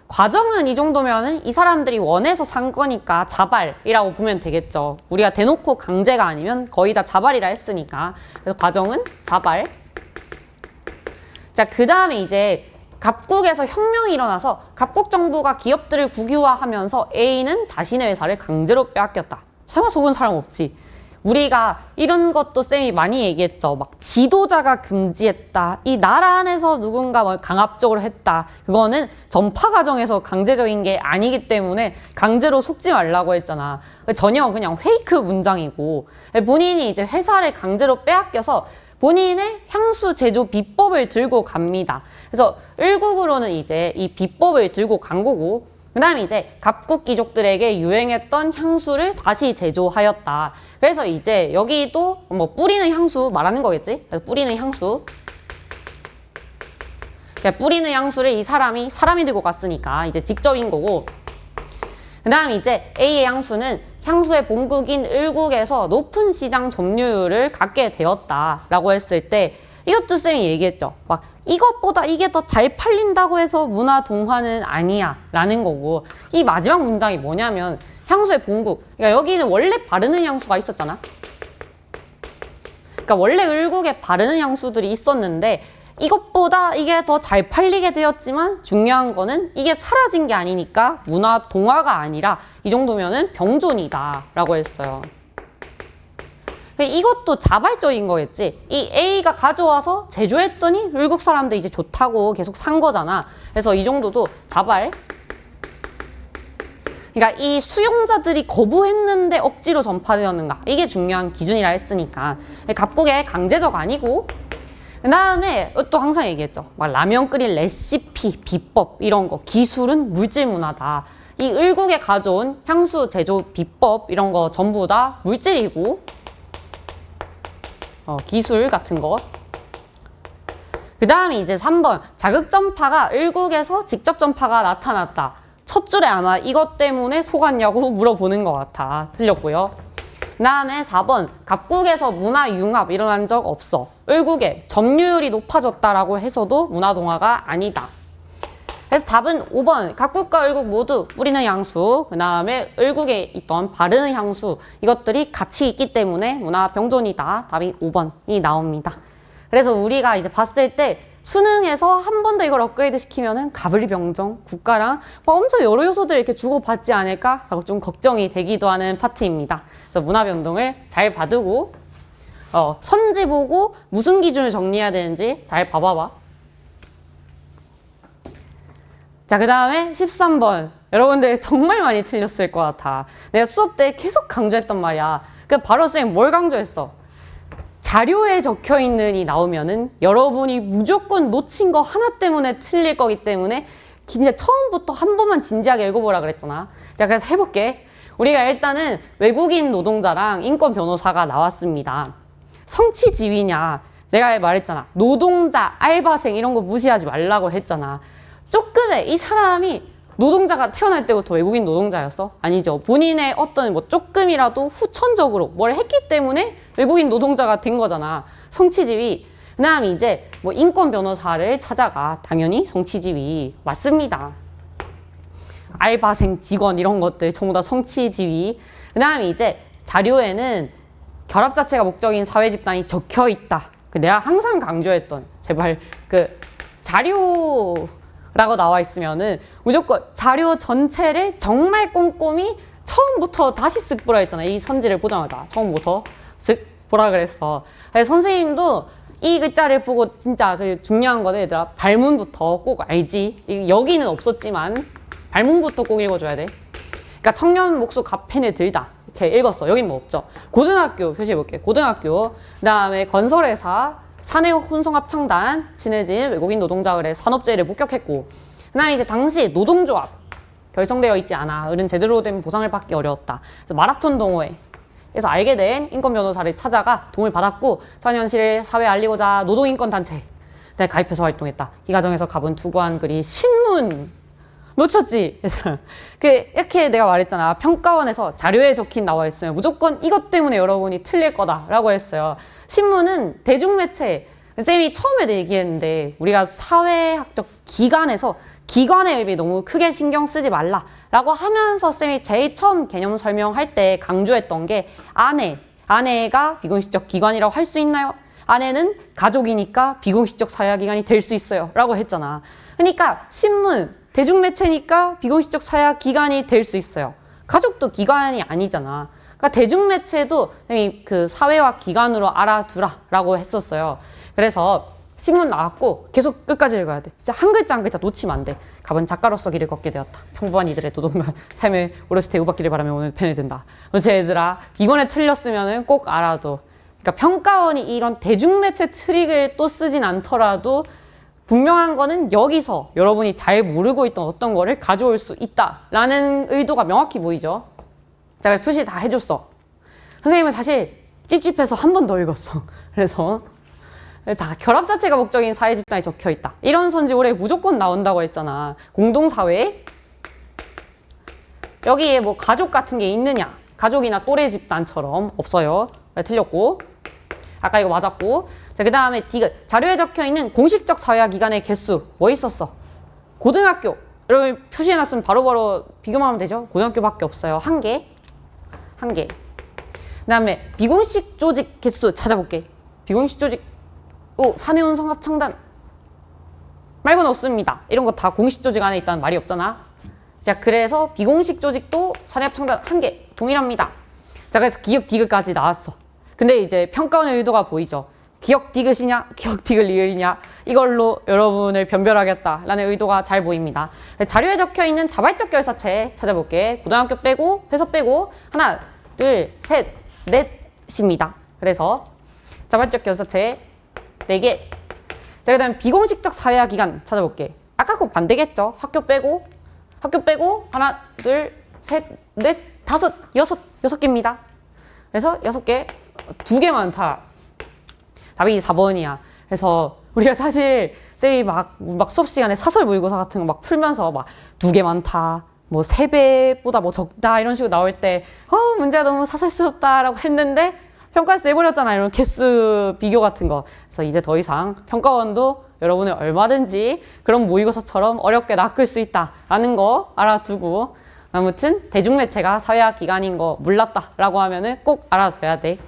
과정은 이 정도면은 이 사람들이 원해서 산 거니까 자발이라고 보면 되겠죠. 우리가 대놓고 강제가 아니면 거의 다 자발이라 했으니까. 그래서 과정은 자발. 자, 그 다음에 이제 갑국에서 혁명이 일어나서 갑국 정부가 기업들을 국유화하면서 A는 자신의 회사를 강제로 빼앗겼다. 설마 속은 사람 없지. 우리가 이런 것도 쌤이 많이 얘기했죠. 막 지도자가 금지했다. 이 나라 안에서 누군가 뭐 강압적으로 했다. 그거는 전파 과정에서 강제적인 게 아니기 때문에 강제로 속지 말라고 했잖아. 전혀 그냥 페이크 문장이고, 본인이 이제 회사를 강제로 빼앗겨서 본인의 향수 제조 비법을 들고 갑니다. 그래서 을국으로는 이제 이 비법을 들고 간 거고, 그 다음에 이제 갑국 귀족들에게 유행했던 향수를 다시 제조하였다. 그래서 이제 여기도 뭐 뿌리는 향수 말하는 거겠지? 그래서 뿌리는 향수. 그러니까 뿌리는 향수를 이 사람이 들고 갔으니까 이제 직접인 거고, 그 다음 이제 A의 향수는 향수의 본국인 을국에서 높은 시장 점유율을 갖게 되었다라고 했을 때, 이것도 쌤이 얘기했죠. 막 이것보다 이게 더 잘 팔린다고 해서 문화 동화는 아니야 라는 거고, 이 마지막 문장이 뭐냐면 향수의 본국, 그러니까 여기는 원래 바르는 향수가 있었잖아. 그러니까 원래 을국에 바르는 향수들이 있었는데 이것보다 이게 더 잘 팔리게 되었지만 중요한 거는 이게 사라진 게 아니니까 문화 동화가 아니라 이 정도면은 병존이다 라고 했어요. 이것도 자발적인 거겠지. 이 A가 가져와서 제조했더니 을국 사람들 이제 좋다고 계속 산 거잖아. 그래서 이 정도도 자발. 그러니까 이 수용자들이 거부했는데 억지로 전파되었는가, 이게 중요한 기준이라 했으니까. 갑국의 강제적 아니고, 그 다음에 또 항상 얘기했죠. 막 라면 끓일 레시피, 비법 이런 거, 기술은 물질 문화다. 이 을국에 가져온 향수 제조 비법 이런 거 전부 다 물질이고, 기술 같은 거. 그 다음에 이제 3번 자극전파가 을국에서 직접전파가 나타났다. 첫 줄에 아마 이것 때문에 속았냐고 물어보는 것 같아. 틀렸고요. 그 다음에 4번 갑국에서 문화 융합 일어난 적 없어. 을국에 점유율이 높아졌다라고 해서도 문화 동화가 아니다. 그래서 답은 5번 갑국과 을국 모두 뿌리는 향수, 그 다음에 을국에 있던 바르는 향수, 이것들이 같이 있기 때문에 문화 병존이다. 답이 5번이 나옵니다. 그래서 우리가 이제 봤을 때 수능에서 한 번 더 이걸 업그레이드 시키면은 가불병정, 국가랑 엄청 여러 요소들 이렇게 주고받지 않을까라고 좀 걱정이 되기도 하는 파트입니다. 그래서 문화 변동을 잘 봐두고 선지 보고 무슨 기준을 정리해야 되는지 잘 봐봐봐. 자, 그 다음에 13번. 여러분들 정말 많이 틀렸을 것 같아. 내가 수업 때 계속 강조했단 말이야. 그 바로 쌤 뭘 강조했어? 자료에 적혀있는 이 나오면은 여러분이 무조건 놓친 거 하나 때문에 틀릴 거기 때문에 진짜 처음부터 한 번만 진지하게 읽어보라 그랬잖아. 자, 그래서 해볼게. 우리가 일단은 외국인 노동자랑 인권 변호사가 나왔습니다. 성취지위냐? 내가 말했잖아. 노동자, 알바생 이런 거 무시하지 말라고 했잖아. 조금의 이 사람이 노동자가 태어날 때부터 외국인 노동자였어? 아니죠. 본인의 어떤 뭐 조금이라도 후천적으로 뭘 했기 때문에 외국인 노동자가 된 거잖아. 성취지위. 그 다음에 이제 뭐 인권 변호사를 찾아가. 당연히 성취지위. 맞습니다. 알바생, 직원 이런 것들 전부 다 성취지위. 그 다음에 이제 자료에는 결합 자체가 목적인 사회 집단이 적혀 있다. 내가 항상 강조했던 제발 그 자료라고 나와 있으면은 무조건 자료 전체를 정말 꼼꼼히 처음부터 다시 쓱 보라 했잖아. 이 선지를 보자마자 처음부터 쓱 보라 그랬어. 선생님도 이 글자를 보고 진짜 그 중요한 거는 얘들아 발문부터 꼭 알지. 여기는 없었지만 발문부터 꼭 읽어줘야 돼. 그러니까 청년 목수 가펜을 들다 이렇게 읽었어. 여긴 뭐 없죠. 고등학교 표시해볼게. 고등학교. 그 다음에 건설회사, 사내혼성합창단, 친해진 외국인 노동자 의뢰 산업재해를 목격했고, 그 다음에 이제 당시 노동조합 결성되어 있지 않아. 을은 제대로 된 보상을 받기 어려웠다. 그래서 마라톤 동호회에서 알게 된 인권 변호사를 찾아가 도움을 받았고, 현 현실을 사회에 알리고자 노동인권단체에 가입해서 활동했다. 이 과정에서 갑은 투구한 글이 신문. 놓쳤지? 이렇게 내가 말했잖아. 평가원에서 자료에 적힌 나와 있으면 무조건 이것 때문에 여러분이 틀릴 거다라고 했어요. 신문은 대중매체. 쌤이 처음에도 얘기했는데 우리가 사회학적 기관에서 기관의 의미 너무 크게 신경 쓰지 말라라고 하면서 쌤이 제일 처음 개념 설명할 때 강조했던 게 아내가 비공식적 기관이라고 할 수 있나요? 아내는 가족이니까 비공식적 사회기관이 될 수 있어요 라고 했잖아. 그러니까 신문 대중매체니까 비공식적 사회기관이 될 수 있어요. 가족도 기관이 아니잖아. 그러니까 대중매체도 그 사회화 기관으로 알아두라 라고 했었어요. 그래서 신문 나왔고 계속 끝까지 읽어야 돼. 진짜 한 글자 한 글자 놓치면 안 돼. 갑은 작가로서 길을 걷게 되었다. 평범한 이들의 노동과 삶을 오롯이 대우받기를 바라며 오늘 펜을 든다. 제 얘들아 이번에 틀렸으면 꼭 알아둬. 그러니까 평가원이 이런 대중매체 트릭을 또 쓰진 않더라도 분명한 거는 여기서 여러분이 잘 모르고 있던 어떤 거를 가져올 수 있다라는 의도가 명확히 보이죠. 제가 표시 다 해줬어. 선생님은 사실 찝찝해서 한 번 더 읽었어. 그래서 자, 결합 자체가 목적인 사회 집단이 적혀 있다. 이런 선지 올해 무조건 나온다고 했잖아. 공동사회. 여기에 뭐 가족 같은 게 있느냐? 가족이나 또래 집단처럼 없어요. 틀렸고. 아까 이거 맞았고. 자, 그 다음에 디귿. 자료에 적혀 있는 공식적 사회화 기관의 개수. 뭐 있었어? 고등학교. 여러분 표시해놨으면 바로바로 비교만 하면 되죠? 고등학교밖에 없어요. 한 개. 그 다음에 비공식 조직 개수 찾아볼게. 비공식 조직. 사내혼성합창단. 말고는 없습니다. 이런 거 다 공식 조직 안에 있다는 말이 없잖아. 자, 그래서 비공식 조직도 사내합창단 한 개 동일합니다. 자, 그래서 기역 디귿까지 나왔어. 근데 이제 평가원의 의도가 보이죠. 기역 디귿이냐, 기역 디귿 리을이냐 이걸로 여러분을 변별하겠다라는 의도가 잘 보입니다. 자료에 적혀 있는 자발적 결사체 찾아볼게. 고등학교 빼고 회사 빼고 하나, 둘, 셋, 넷입니다. 그래서 자발적 결사체 4개. 자, 그 다음에 비공식적 사회화 기관 찾아볼게. 아까 그 반대겠죠. 학교 빼고 하나, 둘, 셋, 넷, 다섯, 여섯 개입니다. 그래서 6개, 2개 많다. 답이 4번이야. 그래서 우리가 사실 쌤이 막 수업 시간에 사설 모의고사 같은 거 막 풀면서 막 2개 많다, 뭐 3배보다 뭐 적다 이런 식으로 나올 때 문제가 너무 사설스럽다라고 했는데 평가에서 내버렸잖아. 이런 개수 비교 같은 거. 그래서 이제 더 이상 평가원도 여러분을 얼마든지 그런 모의고사처럼 어렵게 낚을 수 있다라는 거 알아두고, 아무튼 대중매체가 사회화 기관인 거 몰랐다라고 하면은 꼭 알아둬야 돼.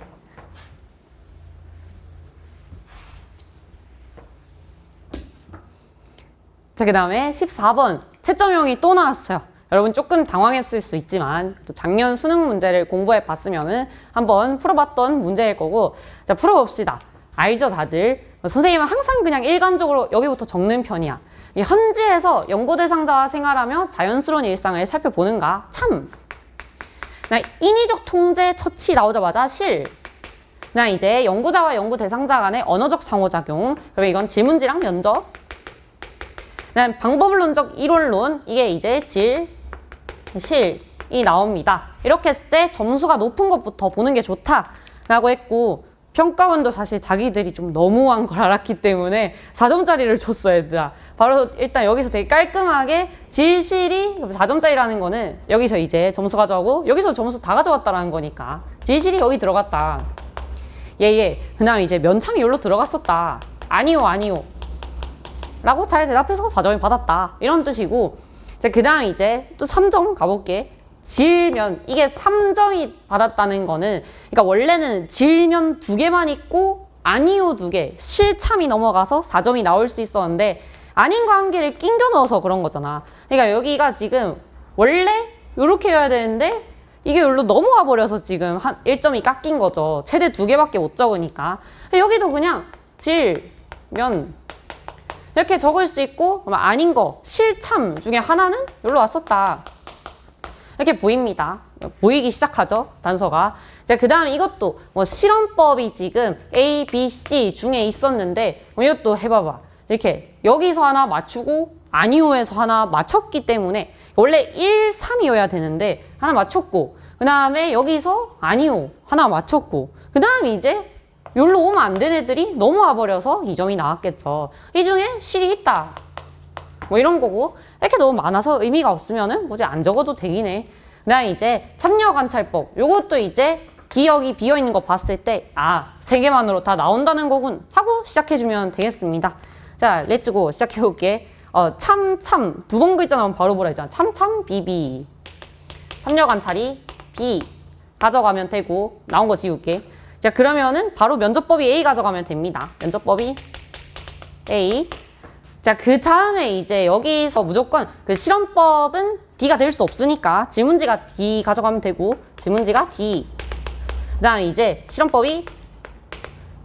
자, 그 다음에 14번 채점형이 또 나왔어요. 여러분 조금 당황했을 수 있지만 또 작년 수능 문제를 공부해 봤으면은 한번 풀어봤던 문제일 거고, 자, 풀어봅시다. 알죠, 다들? 선생님은 항상 그냥 일관적으로 여기부터 적는 편이야. 이 현지에서 연구 대상자와 생활하며 자연스러운 일상을 살펴보는가? 참. 인위적 통제 처치 나오자마자 실. 그냥 이제 연구자와 연구 대상자 간의 언어적 상호작용. 그러면 이건 질문지랑 면접. 그다음 방법론적 이론론. 이게 이제 실이 나옵니다. 이렇게 했을 때 점수가 높은 것부터 보는 게 좋다라고 했고, 평가원도 사실 자기들이 좀 너무한 걸 알았기 때문에 4점짜리를 줬어, 얘들아. 바로 일단 여기서 되게 깔끔하게 질실이 4점짜리라는 거는 여기서 이제 점수 가져가고 여기서 점수 다 가져갔다라는 거니까 질실이 여기 들어갔다. 그 다음에 이제 면참이 여기로 들어갔었다. 아니요, 아니요. 라고 잘 대답해서 4점을 받았다. 이런 뜻이고, 그 다음에 이제 또 3점 가볼게. 질면, 이게 3점이 받았다는 거는, 그러니까 원래는 질면 2개만 있고 아니요 2개, 실참이 넘어가서 4점이 나올 수 있었는데 아닌과 한 개를 낑겨 넣어서 그런 거잖아. 그러니까 여기가 지금 원래 이렇게 해야 되는데 이게 여기로 넘어와 버려서 지금 한 1점이 깎인 거죠. 최대 2개밖에 못 적으니까. 여기도 그냥 질면 이렇게 적을 수 있고, 아닌 거, 실참 중에 하나는 여기로 왔었다. 이렇게 보입니다. 보이기 시작하죠, 단서가. 그 다음에 이것도 뭐 실험법이 지금 A, B, C 중에 있었는데 이것도 해봐봐. 이렇게 여기서 하나 맞추고 아니오에서 하나 맞췄기 때문에 원래 1, 3이어야 되는데 하나 맞췄고, 그 다음에 여기서 아니오 하나 맞췄고, 그 다음에 이제 여기로 오면 안 된 애들이 넘어와 버려서 2점이 나왔겠죠. 이 중에 실이 있다. 뭐 이런 거고, 이렇게 너무 많아서 의미가 없으면은 뭐지 안 적어도 되긴 해. 그다음에 이제 참여관찰법, 요것도 이제 기억이 비어있는 거 봤을 때 3개만으로 다 나온다는 거군 하고 시작해주면 되겠습니다. 자, 렛츠고 시작해볼게. 참 2번 글자 나오면 바로 보라 했잖아. 참 비비. 참여관찰이 B 가져가면 되고, 나온 거 지울게. 자, 그러면은 바로 면접법이 A 가져가면 됩니다. 면접법이 A. 자, 그 다음에 이제 여기서 무조건 그 실험법은 D가 될 수 없으니까 질문지가 D 가져가면 되고, 질문지가 D. 그 다음에 이제 실험법이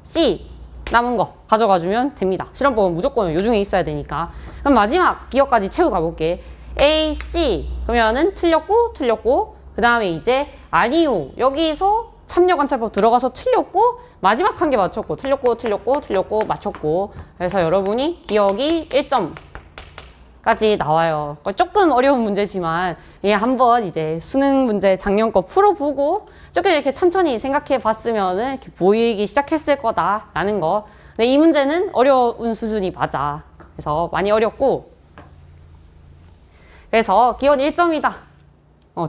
C 남은 거 가져가주면 됩니다. 실험법은 무조건 요 중에 있어야 되니까. 그럼 마지막 기억까지 채우고 가볼게. A, C 그러면은 틀렸고 그 다음에 이제 아니요, 여기서 참여관찰법 들어가서 틀렸고 마지막 한 개 맞췄고 틀렸고 맞췄고, 그래서 여러분이 기억이 1점까지 나와요. 조금 어려운 문제지만 이게 한번 이제 수능 문제 작년 거 풀어보고 조금 이렇게 천천히 생각해 봤으면 이렇게 보이기 시작했을 거다라는 거. 근데 이 문제는 어려운 수준이 맞아. 그래서 많이 어렵고, 그래서 기억 1점이다.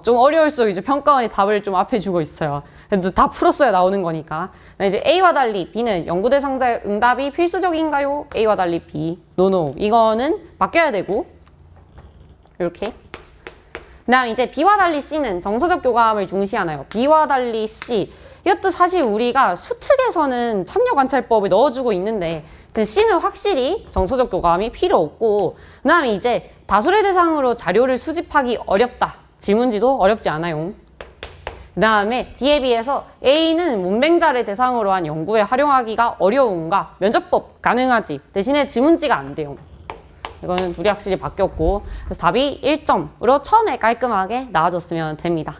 좀 어려울수록 이제 평가원이 답을 좀 앞에 주고 있어요. 그래도 다 풀었어야 나오는 거니까. 이제 A와 달리 B는 연구 대상자의 응답이 필수적인가요? A와 달리 B. 노노. 이거는 바뀌어야 되고, 이렇게. 그 다음 이제 B와 달리 C는 정서적 교감을 중시하나요? B와 달리 C. 이것도 사실 우리가 수특에서는 참여관찰법을 넣어주고 있는데, C는 확실히 정서적 교감이 필요 없고, 그 다음에 이제 다수를 대상으로 자료를 수집하기 어렵다. 질문지도 어렵지 않아요. 그 다음에 D에 비해서 A는 문맹자를 대상으로 한 연구에 활용하기가 어려운가? 면접법 가능하지. 대신에 질문지가 안 돼요. 이거는 둘이 확실히 바뀌었고, 그래서 답이 1점으로 처음에 깔끔하게 나와줬으면 됩니다.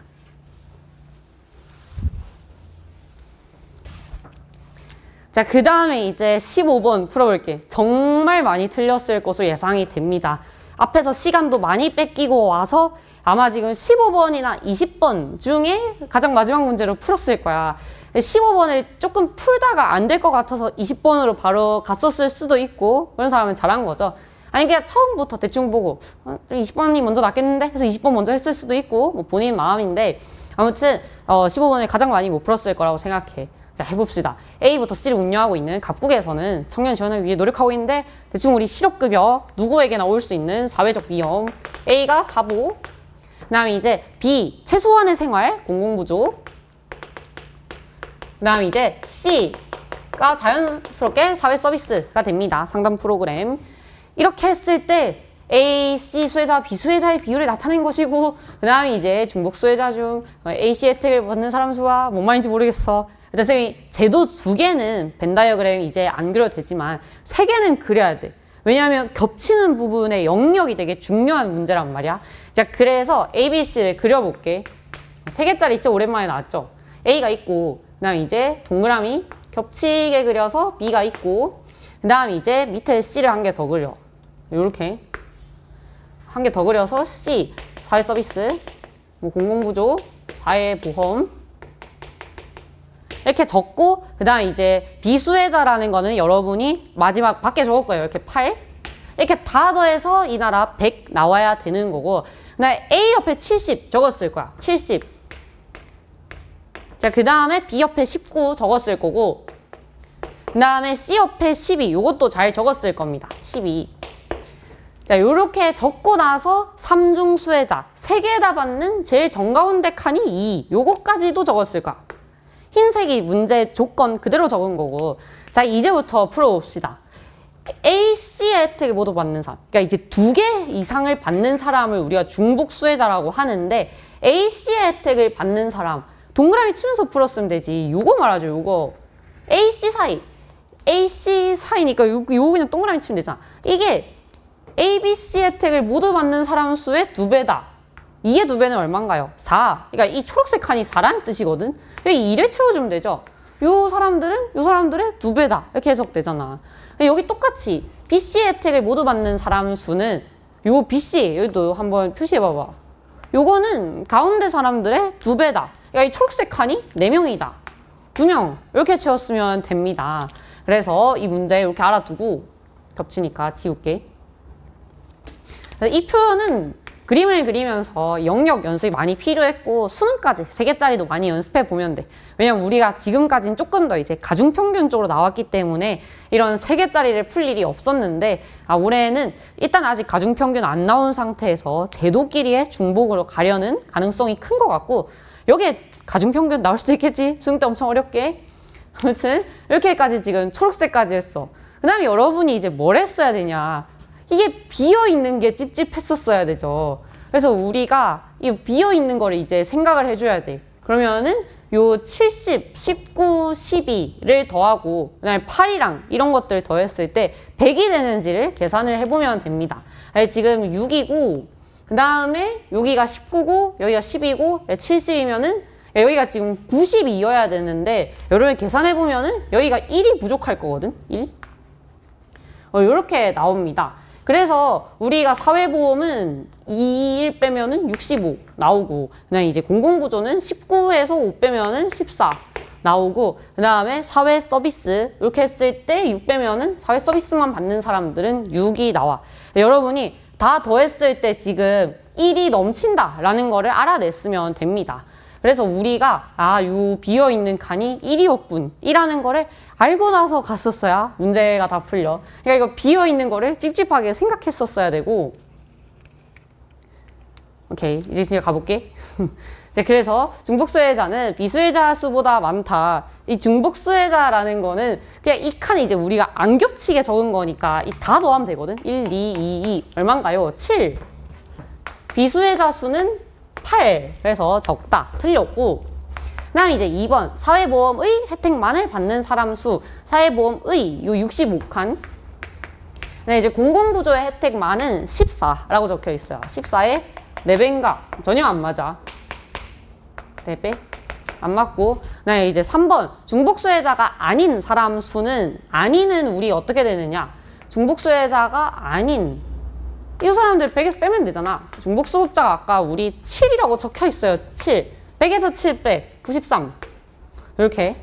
자, 그 다음에 이제 15번 풀어볼게. 정말 많이 틀렸을 것으로 예상이 됩니다. 앞에서 시간도 많이 뺏기고 와서 아마 지금 15번이나 20번 중에 가장 마지막 문제로 풀었을 거야. 15번을 조금 풀다가 안 될 것 같아서 20번으로 바로 갔었을 수도 있고, 그런 사람은 잘한 거죠. 아니 그냥 처음부터 대충 보고 20번이 먼저 낫겠는데? 해서 20번 먼저 했을 수도 있고, 뭐 본인 마음인데, 아무튼 15번을 가장 많이 못 풀었을 거라고 생각해. 자, 해봅시다. A부터 C를 운영하고 있는 갑국에서는 청년 지원을 위해 노력하고 있는데, 대충 우리 실업급여 누구에게나 올 수 있는 사회적 위험. A가 사보. 그 다음에 이제 B, 최소한의 생활, 공공구조. 그 다음에 이제 C가 자연스럽게 사회 서비스가 됩니다. 상담 프로그램. 이렇게 했을 때 A, C 수혜자, B 수혜자의 비율을 나타낸 것이고, 그 다음에 이제 중복 수혜자 중 A, C 혜택을 받는 사람 수와 뭔 말인지 모르겠어. 그래서 이 제도 2개는 벤 다이어그램 이제 안 그려도 되지만 3개는 그려야 돼. 왜냐하면 겹치는 부분의 영역이 되게 중요한 문제란 말이야. 자, 그래서 A, B, C를 그려볼게. 3개짜리 진짜 오랜만에 나왔죠. A가 있고, 그 다음 이제 동그라미 겹치게 그려서 B가 있고, 그 다음 이제 밑에 C를 한 개 더 그려. 요렇게 한 개 더 그려서 C, 사회 서비스, 뭐 공공구조, 사회보험. 이렇게 적고 그다음 이제 비수혜자라는 거는 여러분이 마지막 밖에 적을 거예요. 이렇게 8 이렇게 다 더해서 이 나라 100 나와야 되는 거고 그다음에 A 옆에 70 적었을 거야. 70. 자, 그다음에 B 옆에 19 적었을 거고 그다음에 C 옆에 12 요것도 잘 적었을 겁니다. 12. 자, 요렇게 적고 나서 삼중수혜자 3개 다 받는 제일 정가운데 칸이 2. 요거까지도 적었을 거야. 흰색이 문제 조건 그대로 적은 거고. 자, 이제부터 풀어봅시다. A, C의 혜택을 모두 받는 사람. 그러니까 이제 2개 이상을 받는 사람을 우리가 중복수혜자라고 하는데 A, C의 혜택을 받는 사람. 동그라미 치면서 풀었으면 되지. 요거 말하죠, 요거. A, C 사이. A, C 사이니까 요거 그냥 동그라미 치면 되잖아. 이게 A, B, C 혜택을 모두 받는 사람 수의 2배다. 2의 2배는 얼마인가요? 4. 그러니까 이 초록색 칸이 4라는 뜻이거든. 여기 2를 채워주면 되죠. 요 사람들은 요 사람들의 2배다. 이렇게 해석되잖아. 여기 똑같이 B, C 혜택을 모두 받는 사람 수는 요 B, C 여기도 한번 표시해봐봐. 요거는 가운데 사람들의 2배다. 그러니까 이 초록색 칸이 4명이다. 2명 이렇게 채웠으면 됩니다. 그래서 이 문제 이렇게 알아두고 겹치니까 지울게. 이 표현은 그림을 그리면서 영역 연습이 많이 필요했고 수능까지 3개짜리도 많이 연습해 보면 돼. 왜냐면 우리가 지금까지는 조금 더 이제 가중평균 쪽으로 나왔기 때문에 이런 3개짜리를 풀 일이 없었는데 올해는 일단 아직 가중평균 안 나온 상태에서 제도끼리의 중복으로 가려는 가능성이 큰 것 같고 여기에 가중평균 나올 수도 있겠지. 수능 때 엄청 어렵게. 아무튼 이렇게까지 지금 초록색까지 했어. 그 다음에 여러분이 이제 뭘 했어야 되냐. 이게 비어있는 게 찝찝했었어야 되죠. 그래서 우리가 이 비어있는 거를 이제 생각을 해줘야 돼. 그러면은 요 70, 19, 12를 더하고 그다음에 8이랑 이런 것들 더했을 때 100이 되는지를 계산을 해보면 됩니다. 지금 6이고 그 다음에 여기가 19고 여기가 10이고 70이면은 여기가 지금 92여야 되는데 여러분 계산해보면은 여기가 1이 부족할 거거든. 1. 요렇게 나옵니다. 그래서 우리가 사회보험은 2일 빼면은 65 나오고 그냥 이제 공공부조는 19에서 5 빼면은 14 나오고 그 다음에 사회 서비스 이렇게 했을 때 6 빼면은 사회 서비스만 받는 사람들은 6이 나와. 여러분이 다 더했을 때 지금 1이 넘친다 라는 거를 알아냈으면 됩니다. 그래서 우리가 요 비어있는 칸이 1이었군 이라는 거를 알고 나서 갔었어야 문제가 다 풀려. 그러니까 이거 비어있는 거를 찝찝하게 생각했었어야 되고. 오케이, 이제 진짜 가볼게. 그래서 중복수혜자는 비수혜자 수보다 많다. 이 중복수혜자라는 거는 그냥 이 칸이 이제 우리가 안 겹치게 적은 거니까 이 다 더하면 되거든. 1, 2, 2, 2 얼마인가요? 7. 비수혜자 수는 8. 그래서 적다. 틀렸고. 그 다음 이제 2번 사회보험의 혜택만을 받는 사람 수. 사회보험의 요 65칸. 네, 이제 공공부조의 혜택만은 14라고 적혀 있어요. 14에 4배인가? 전혀 안 맞아. 4배? 안 맞고. 네, 이제 3번 중복수혜자가 아닌 사람 수는 아닌은 우리 어떻게 되느냐? 중복수혜자가 아닌 이 사람들 100에서 빼면 되잖아. 중복수급자가 아까 우리 7이라고 적혀 있어요. 7. 100에서 7 빼. 93. 이렇게.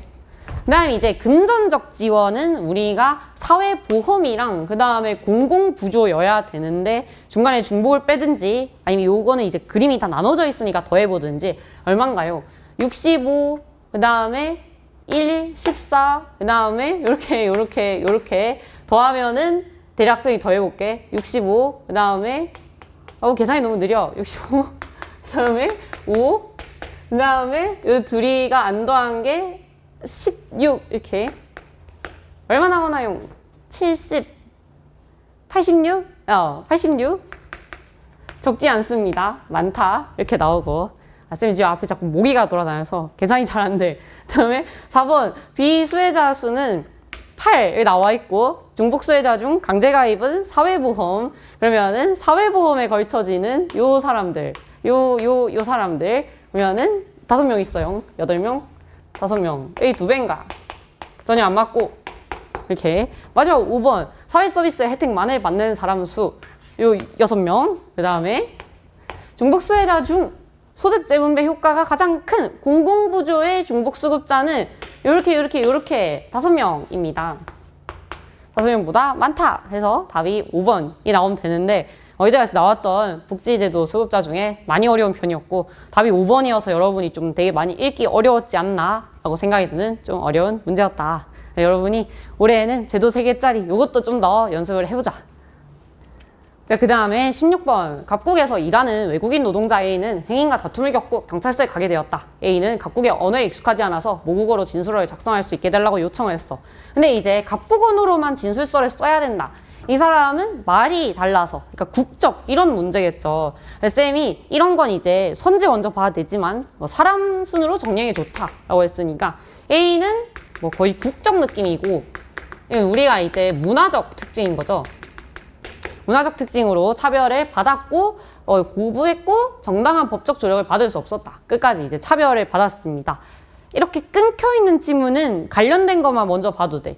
그 다음에 이제 금전적 지원은 우리가 사회보험이랑 그 다음에 공공부조여야 되는데 중간에 중복을 빼든지 아니면 요거는 이제 그림이 다 나눠져 있으니까 더해보든지 얼마인가요? 65, 그 다음에 1, 14, 그 다음에 요렇게 더하면은 대략적인 더해볼게. 65, 그 다음에 계산이 너무 느려. 65, 그 다음에 5, 그 다음에 이 둘이가 안 더한 게 16 이렇게. 얼마 나오나요? 70, 86? 86? 적지 않습니다. 많다. 이렇게 나오고. 쌤이 지금 앞에 자꾸 모기가 돌아다녀서 계산이 잘 안 돼. 그 다음에 4번 비수혜자 수는 8 여기 나와 있고 중복수혜자 중 강제가입은 사회보험. 그러면은 사회보험에 걸쳐지는 요 사람들 요 사람들 그러면은 5명 있어요. 8명 5명 여기 2배인가? 전혀 안 맞고. 이렇게 마지막 5번 사회서비스 혜택만을 받는 사람 수 요 6명. 그 다음에 중복수혜자 중 소득 재분배 효과가 가장 큰 공공부조의 중복수급자는 요렇게 5명입니다. 5명보다 많다 해서 답이 5번이 나오면 되는데 이때까지 나왔던 복지제도 수급자 중에 많이 어려운 편이었고 답이 5번이어서 여러분이 좀 되게 많이 읽기 어려웠지 않나 라고 생각이 드는 좀 어려운 문제였다. 여러분이 올해에는 제도 3개짜리 요것도 좀 더 연습을 해보자. 자, 그 다음에 16번. 갑국에서 일하는 외국인 노동자 A는 행인과 다툼을 겪고 경찰서에 가게 되었다. A는 갑국의 언어에 익숙하지 않아서 모국어로 진술서를 작성할 수 있게 해달라고 요청을 했어. 근데 이제 갑국 언어로만 진술서를 써야 된다. 이 사람은 말이 달라서, 그러니까 국적 이런 문제겠죠. 쌤이 이런 건 이제 선지 먼저 봐야 되지만 사람 순으로 정리하기 좋다라고 했으니까 A는 뭐 거의 국적 느낌이고 이건 우리가 이제 문화적 특징인 거죠. 문화적 특징으로 차별을 받았고 고부했고 정당한 법적 조력을 받을 수 없었다. 끝까지 이제 차별을 받았습니다. 이렇게 끊겨있는 지문은 관련된 것만 먼저 봐도 돼.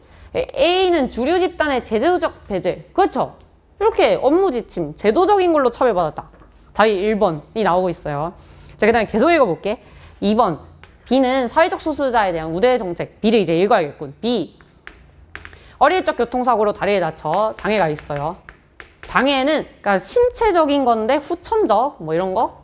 A는 주류 집단의 제도적 배제. 그렇죠? 이렇게 업무 지침, 제도적인 걸로 차별받았다. 답이 1번이 나오고 있어요. 자, 그 다음에 계속 읽어볼게. 2번. B는 사회적 소수자에 대한 우대 정책. B를 이제 읽어야겠군. B. 어릴 적 교통사고로 다리에 다쳐 장애가 있어요. 장애는 그러니까 신체적인 건데 후천적 뭐 이런 거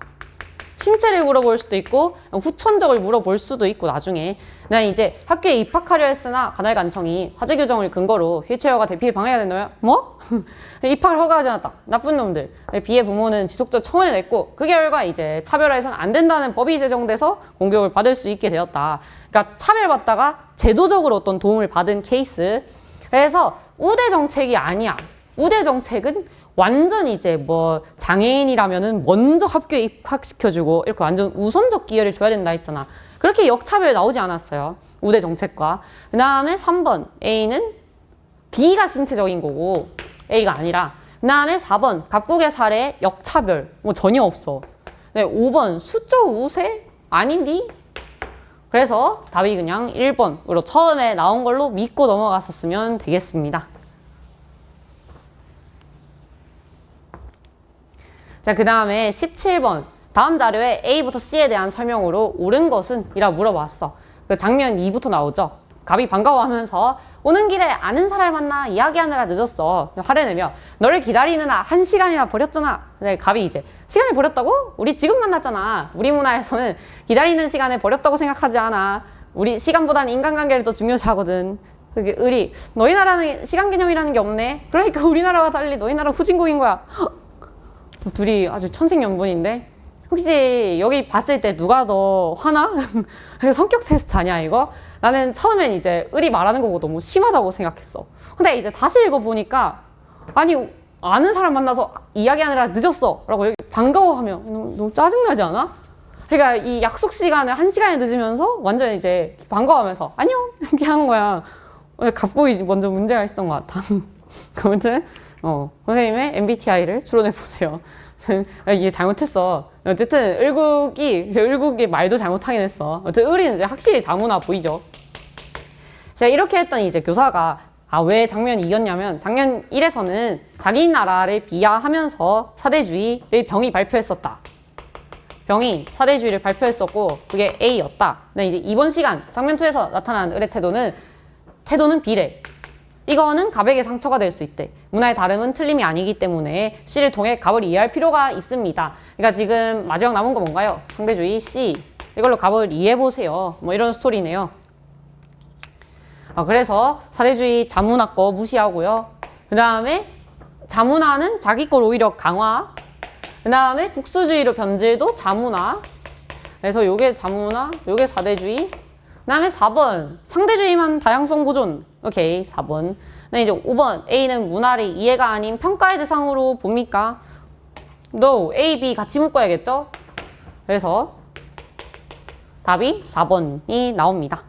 신체를 물어볼 수도 있고 후천적을 물어볼 수도 있고 나중에 난 이제 학교에 입학하려 했으나 간헐간청이 화재 규정을 근거로 휠체어가 대피에 방해가 된다며 뭐? 입학을 허가하지 않았다. 나쁜 놈들. B의 부모는 지속적 청원을 냈고 그 결과 이제 차별화해서는 안 된다는 법이 제정돼서 공교육을 받을 수 있게 되었다. 그러니까 차별받다가 제도적으로 어떤 도움을 받은 케이스. 그래서 우대 정책이 아니야. 우대 정책은 완전 이제 뭐 장애인이라면은 먼저 학교에 입학시켜주고 이렇게 완전 우선적 기회를 줘야 된다 했잖아. 그렇게 역차별 나오지 않았어요. 우대 정책과. 그 다음에 3번 A는 B가 신체적인 거고 A가 아니라. 그 다음에 4번 갑국의 사례 역차별 뭐 전혀 없어. 네, 5번 수적 우세 아닌디? 그래서 답이 그냥 1번으로 처음에 나온 걸로 믿고 넘어갔었으면 되겠습니다. 자, 그 다음에 17번. 다음 자료에 A부터 C에 대한 설명으로 옳은 것은? 이라 물어봤어. 그 장면 2부터 나오죠. 갑이 반가워하면서 오는 길에 아는 사람 만나 이야기하느라 늦었어. 화를 내며 너를 기다리느라 1시간이나 버렸잖아. 근데 갑이 이제 시간을 버렸다고? 우리 지금 만났잖아. 우리 문화에서는 기다리는 시간을 버렸다고 생각하지 않아. 우리 시간보다는 인간관계를 더 중요시하거든. 그게 의리. 너희 나라는 시간 개념이라는 게 없네. 그러니까 우리나라와 달리 너희 나라 후진국인 거야. 둘이 아주 천생연분인데 혹시 여기 봤을 때 누가 더 화나? 성격 테스트 아니야 이거? 나는 처음엔 이제 을이 말하는 거고 너무 심하다고 생각했어. 근데 이제 다시 읽어보니까 아니 아는 사람 만나서 이야기하느라 늦었어 라고 여기 반가워하면 너무 짜증나지 않아? 그러니까 이 약속 시간을 1시간이 늦으면서 완전 이제 반가워하면서 안녕 이렇게 한 거야. 갑국이 먼저 문제가 있었던 것 같아. 아무튼 선생님의 MBTI를 추론해보세요. 이게 잘못했어. 어쨌든 을국이 말도 잘못하긴 했어. 어쨌든 을이는 이제 확실히 자문화 보이죠. 제가 이렇게 했더니 이제 교사가 왜 장면 2였냐면 장면 1에서는 자기 나라를 비하하면서 사대주의를 병이 발표했었다. 병이 사대주의를 발표했었고 그게 A였다. 근데 이제 이번 시간 장면 2에서 나타난 을의 태도는 B래. 이거는 갑에게 상처가 될 수 있대. 문화의 다름은 틀림이 아니기 때문에 C를 통해 갑을 이해할 필요가 있습니다. 그러니까 지금 마지막 남은 거 뭔가요? 상대주의 C. 이걸로 갑을 이해해보세요. 뭐 이런 스토리네요. 그래서 사대주의 자문화 거 무시하고요. 그 다음에 자문화는 자기 걸 오히려 강화. 그 다음에 국수주의로 변질도 자문화. 그래서 요게 자문화, 요게 사대주의. 그 다음에 4번 상대주의만 다양성 보존. 오케이 4번. 네, 이제 5번 A는 문화를 이해가 아닌 평가의 대상으로 봅니까? No. A, B 같이 묶어야겠죠? 그래서 답이 4번이 나옵니다.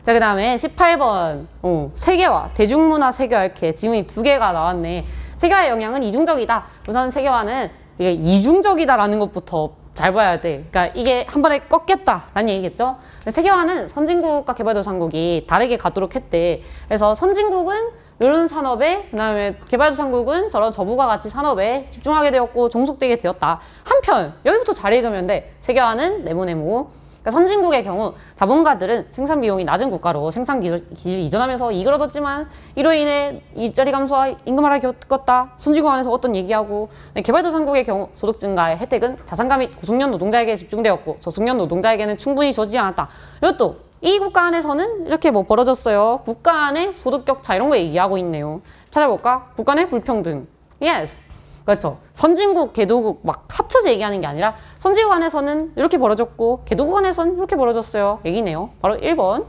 자, 그 다음에 18번 세계화, 대중문화 세계화 이렇게 지문이 2개가 나왔네. 세계화의 영향은 이중적이다. 우선 세계화는 이게 이중적이다라는 것부터 잘 봐야 돼. 그러니까 이게 한 번에 꺾였다라는 얘기겠죠. 세계화는 선진국과 개발도상국이 다르게 가도록 했대. 그래서 선진국은 이런 산업에, 그다음에 개발도상국은 저런 저부가 가치 산업에 집중하게 되었고 종속되게 되었다. 한편 여기부터 잘 읽으면 돼. 세계화는 네모네모. 그러니까 선진국의 경우 자본가들은 생산 비용이 낮은 국가로 생산 기술을 이전하면서 이끌어졌지만 이로 인해 일자리 감소와 임금하락이 겪었다. 선진국 안에서 어떤 얘기하고, 개발도상국의 경우 소득 증가의 혜택은 자산가 및 고숙련 노동자에게 집중되었고 저숙련 노동자에게는 충분히 주어지지 않았다. 이것도 이 국가 안에서는 이렇게 뭐 벌어졌어요. 국가 안에 소득 격차 이런 거 얘기하고 있네요. 찾아볼까? 국가 내 불평등. Yes. 그렇죠. 선진국, 개도국 막 합쳐서 얘기하는 게 아니라 선진국 안에서는 이렇게 벌어졌고 개도국 안에서는 이렇게 벌어졌어요. 얘기네요. 바로 1번.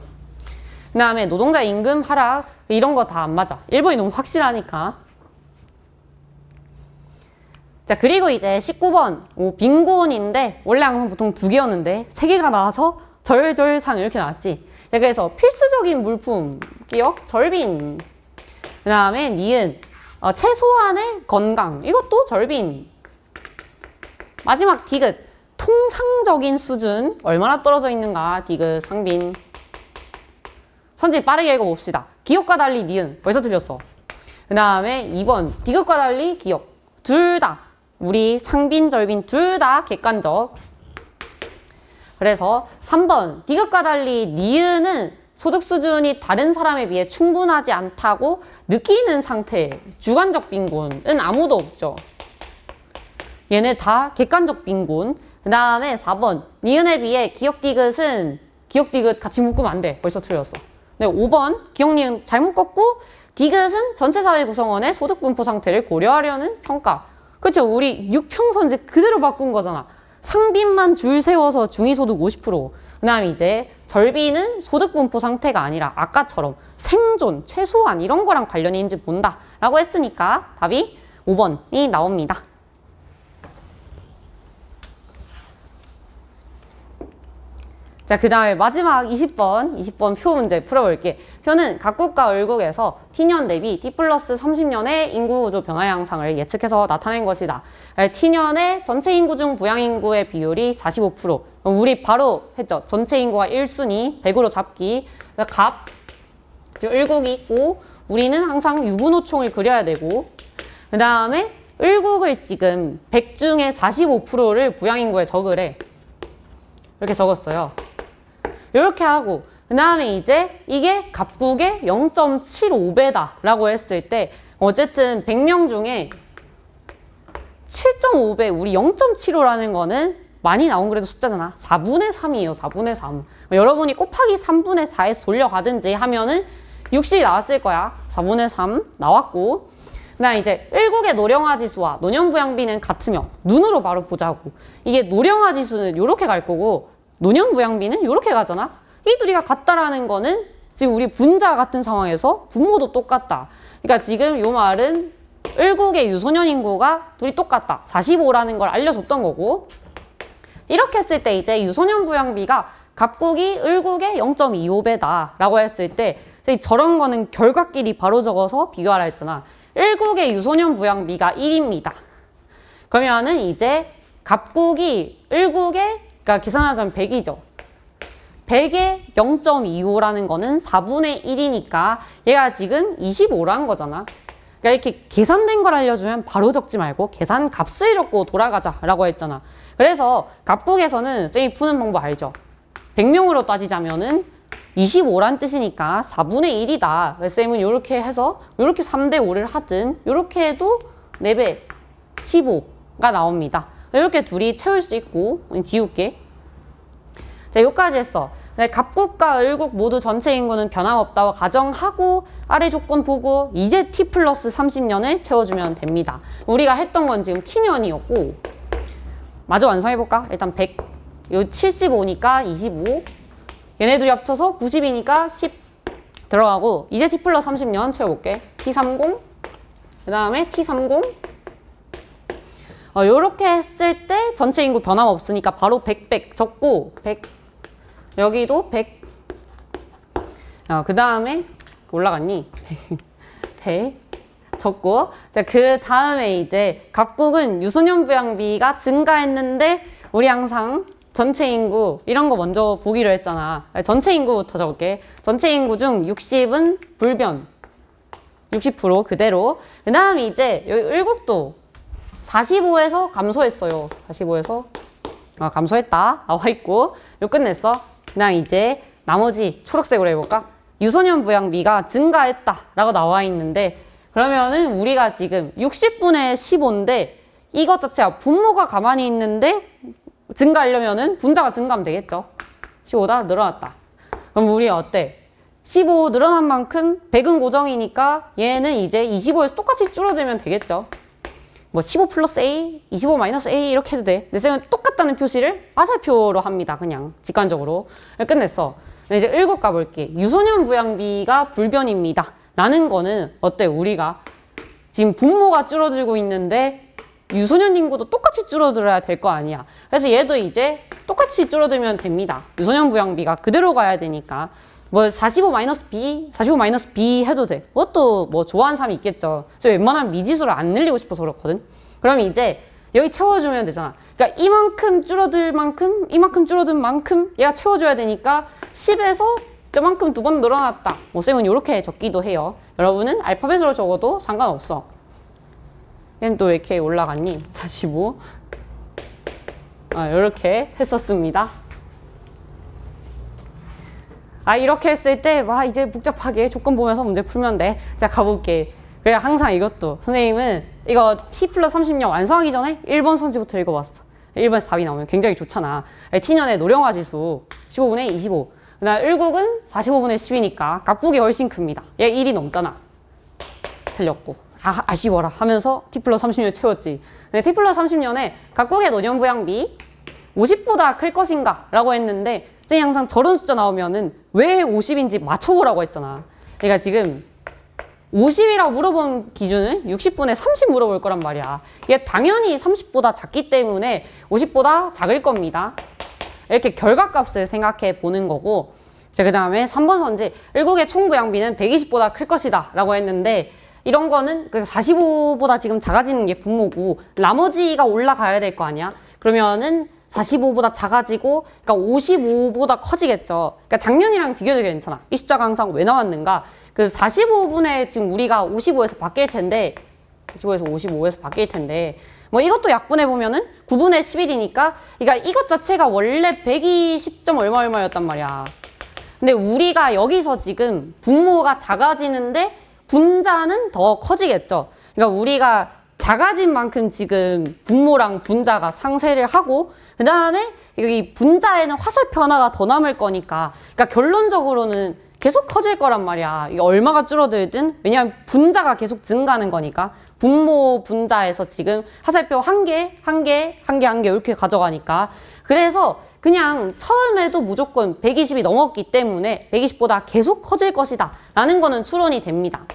그 다음에 노동자 임금 하락 이런 거 다 안 맞아. 1번이 너무 확실하니까. 자, 그리고 이제 19번 빈곤인데 원래 항상 보통 2개였는데 3개가 나와서 절절상 이렇게 나왔지. 자, 그래서 필수적인 물품 기억 절빈. 그 다음에 니은 최소한의 건강 이것도 절빈. 마지막 디귿 통상적인 수준 얼마나 떨어져 있는가 디귿 상빈. 선지 빠르게 읽어봅시다. 기억과 달리 니은 벌써 틀렸어. 그 다음에 2번 디귿과 달리 기억 둘 다 우리 상빈 절빈 둘 다 객관적. 그래서 3번 디귿과 달리 니은은 소득 수준이 다른 사람에 비해 충분하지 않다고 느끼는 상태. 주관적 빈곤은 아무도 없죠. 얘네 다 객관적 빈곤. 그 다음에 4번 니은에 비해 기억 디귿은 기억 디귿 같이 묶으면 안 돼. 벌써 틀렸어. 네, 5번 기억 니은 잘못 꺾고 디귿은 전체 사회 구성원의 소득 분포 상태를 고려하려는 평가. 그렇죠. 우리 6평선제 그대로 바꾼 거잖아. 상빈만 줄 세워서 중위소득 50%. 그 다음에 이제 절빈은 소득 분포 상태가 아니라 아까처럼 생존, 최소한 이런 거랑 관련이 있는지 본다 라고 했으니까 답이 5번이 나옵니다. 자, 그 다음에 마지막 20번 표 문제 풀어볼게. 표는 각 국가 얼국에서 T년 대비 T 플러스 30년의 인구 구조 변화 양상을 예측해서 나타낸 것이다. T년의 전체 인구 중 부양 인구의 비율이 45%. 우리 바로 했죠. 전체 인구가 1순위 100으로 잡기. 갑, 지금 을국이 있고 우리는 항상 유분호총을 그려야 되고, 그 다음에 을국을 지금 100 중에 45%를 부양 인구에 적으래. 이렇게 적었어요. 이렇게 하고 그 다음에 이제 이게 갑국의 0.75배다 라고 했을 때 어쨌든 100명 중에 7.5배 우리 0.75라는 거는 많이 나온 그래도 숫자잖아. 4분의 3이에요. 4분의 3. 여러분이 곱하기 3분의 4에서 돌려가든지 하면은 60이 나왔을 거야. 4분의 3 나왔고, 그 다음 이제 을국의 노령화 지수와 노년부양비는 같으며 눈으로 바로 보자고. 이게 노령화 지수는 이렇게 갈 거고 노년부양비는 이렇게 가잖아. 이 둘이가 같다라는 거는 지금 우리 분자 같은 상황에서 분모도 똑같다. 그러니까 지금 요 말은 을국의 유소년 인구가 둘이 똑같다. 45라는 걸 알려줬던 거고, 이렇게 했을 때 이제 유소년 부양비가 갑국이 을국의 0.25배다 라고 했을 때 저런 거는 결과끼리 바로 적어서 비교하라 했잖아. 을국의 유소년 부양비가 1입니다. 그러면은 이제 갑국이 을국의 그러니까 계산하자면 100이죠. 100에 0.25라는 거는 4분의 1이니까 얘가 지금 25란 거잖아. 그러니까 이렇게 계산된 걸 알려주면 바로 적지 말고 계산 값을 적고 돌아가자 라고 했잖아. 그래서 갑국에서는 쌤이 푸는 방법 알죠? 100명으로 따지자면은 25란 뜻이니까 4분의 1이다. 그래서 쌤은 이렇게 해서 이렇게 3대 5를 하든 이렇게 해도 4배 15가 나옵니다. 이렇게 둘이 채울 수 있고 지울게. 자, 여기까지 했어. 갑국과 을국 모두 전체 인구는 변함없다고 가정하고 아래 조건 보고 이제 T 플러스 30년을 채워주면 됩니다. 우리가 했던 건 지금 T년이었고 마저 완성해볼까? 일단 100, 요 75니까 25, 얘네 둘이 합쳐서 90이니까 10 들어가고 이제 T 플러스 30년 채워볼게. T30, 그 다음에 T30. 요렇게 했을 때 전체 인구 변함 없으니까 바로 100 적고 100 여기도 100 그 다음에 올라갔니? 100 적고 자, 그 다음에 이제 갑국은 유소년 부양비가 증가했는데 우리 항상 전체 인구 이런 거 먼저 보기로 했잖아. 전체 인구부터 적을게. 전체 인구 중 60은 불변 60% 그대로. 그 다음에 이제 여기 을국도 45에서 감소했어요. 45에서 감소했다 나와 있고 요 끝냈어. 그냥 이제 나머지 초록색으로 해볼까? 유소년 부양비가 증가했다 라고 나와 있는데, 그러면은 우리가 지금 60분의 15인데 이것 자체가 분모가 가만히 있는데 증가하려면은 분자가 증가하면 되겠죠. 15다 늘어났다. 그럼 우리 어때? 15 늘어난 만큼 100은 고정이니까 얘는 이제 25에서 똑같이 줄어들면 되겠죠. 뭐 15 플러스 A, 25 마이너스 A 이렇게 해도 돼. 근데 쌤은 똑같다는 표시를 화살표로 합니다. 그냥 직관적으로. 끝냈어. 이제 을국 가볼게. 유소년 부양비가 불변입니다. 라는 거는 어때? 우리가 지금 분모가 줄어들고 있는데 유소년 인구도 똑같이 줄어들어야 될 거 아니야. 그래서 얘도 이제 똑같이 줄어들면 됩니다. 유소년 부양비가 그대로 가야 되니까. 뭐 45 마이너스 B, 45 마이너스 B 해도 돼. 그것도 뭐 좋아하는 사람이 있겠죠. 저 웬만하면 미지수를 안 늘리고 싶어서 그렇거든. 그럼 이제 여기 채워주면 되잖아. 그러니까 이만큼 줄어들 만큼, 이만큼 줄어든 만큼 얘가 채워줘야 되니까 10에서 저만큼 2번 늘어났다. 뭐 쌤은 이렇게 적기도 해요. 여러분은 알파벳으로 적어도 상관없어. 얘는 또 왜 이렇게 올라갔니? 45. 이렇게 했었습니다. 이렇게 했을 때, 이제 복잡하게 조건 보면서 문제 풀면 돼. 자, 가볼게. 그래, 항상 이것도. 선생님은 이거 T 플러스 30년 완성하기 전에 1번 선지부터 읽어봤어. 1번에서 답이 나오면 굉장히 좋잖아. T년의 노령화 지수 15분의 25. 그다음 을국은 45분의 10이니까 각국이 훨씬 큽니다. 얘 1이 넘잖아. 틀렸고. 아쉬워라 하면서 T 플러스 30년 채웠지. T 플러스 30년에 각국의 노년 부양비 50보다 클 것인가? 라고 했는데, 쌤이 항상 저런 숫자 나오면은 왜 50인지 맞춰보라고 했잖아. 그러니까 지금 50이라고 물어본 기준은 60분의 30 물어볼 거란 말이야. 이게 당연히 30보다 작기 때문에 50보다 작을 겁니다. 이렇게 결과값을 생각해 보는 거고, 그 다음에 3번 선지, 을국의 총부양비는 120보다 클 것이다 라고 했는데, 이런 거는 45보다 지금 작아지는 게 분모고 나머지가 올라가야 될 거 아니야. 그러면은 45보다 작아지고, 그러니까 55보다 커지겠죠. 그러니까 작년이랑 비교도 괜찮아. 이 숫자가 항상 왜 나왔는가? 그 45분에 지금 우리가 55에서 바뀔 텐데, 45에서 55에서 바뀔 텐데, 뭐 이것도 약분해 보면은 9분의 11이니까, 그러니까 이것 자체가 원래 120점 얼마였단 말이야. 근데 우리가 여기서 지금 분모가 작아지는데 분자는 더 커지겠죠. 그러니까 우리가 작아진 만큼 지금 분모랑 분자가 상쇄를 하고, 그 다음에 여기 분자에는 화살표 하나가 더 남을 거니까, 그러니까 결론적으로는 계속 커질 거란 말이야. 이게 얼마가 줄어들든, 왜냐면 분자가 계속 증가하는 거니까. 분모 분자에서 지금 화살표 한 개 이렇게 가져가니까. 그래서 그냥 처음에도 무조건 120이 넘었기 때문에 120보다 계속 커질 것이다 라는 거는 추론이 됩니다.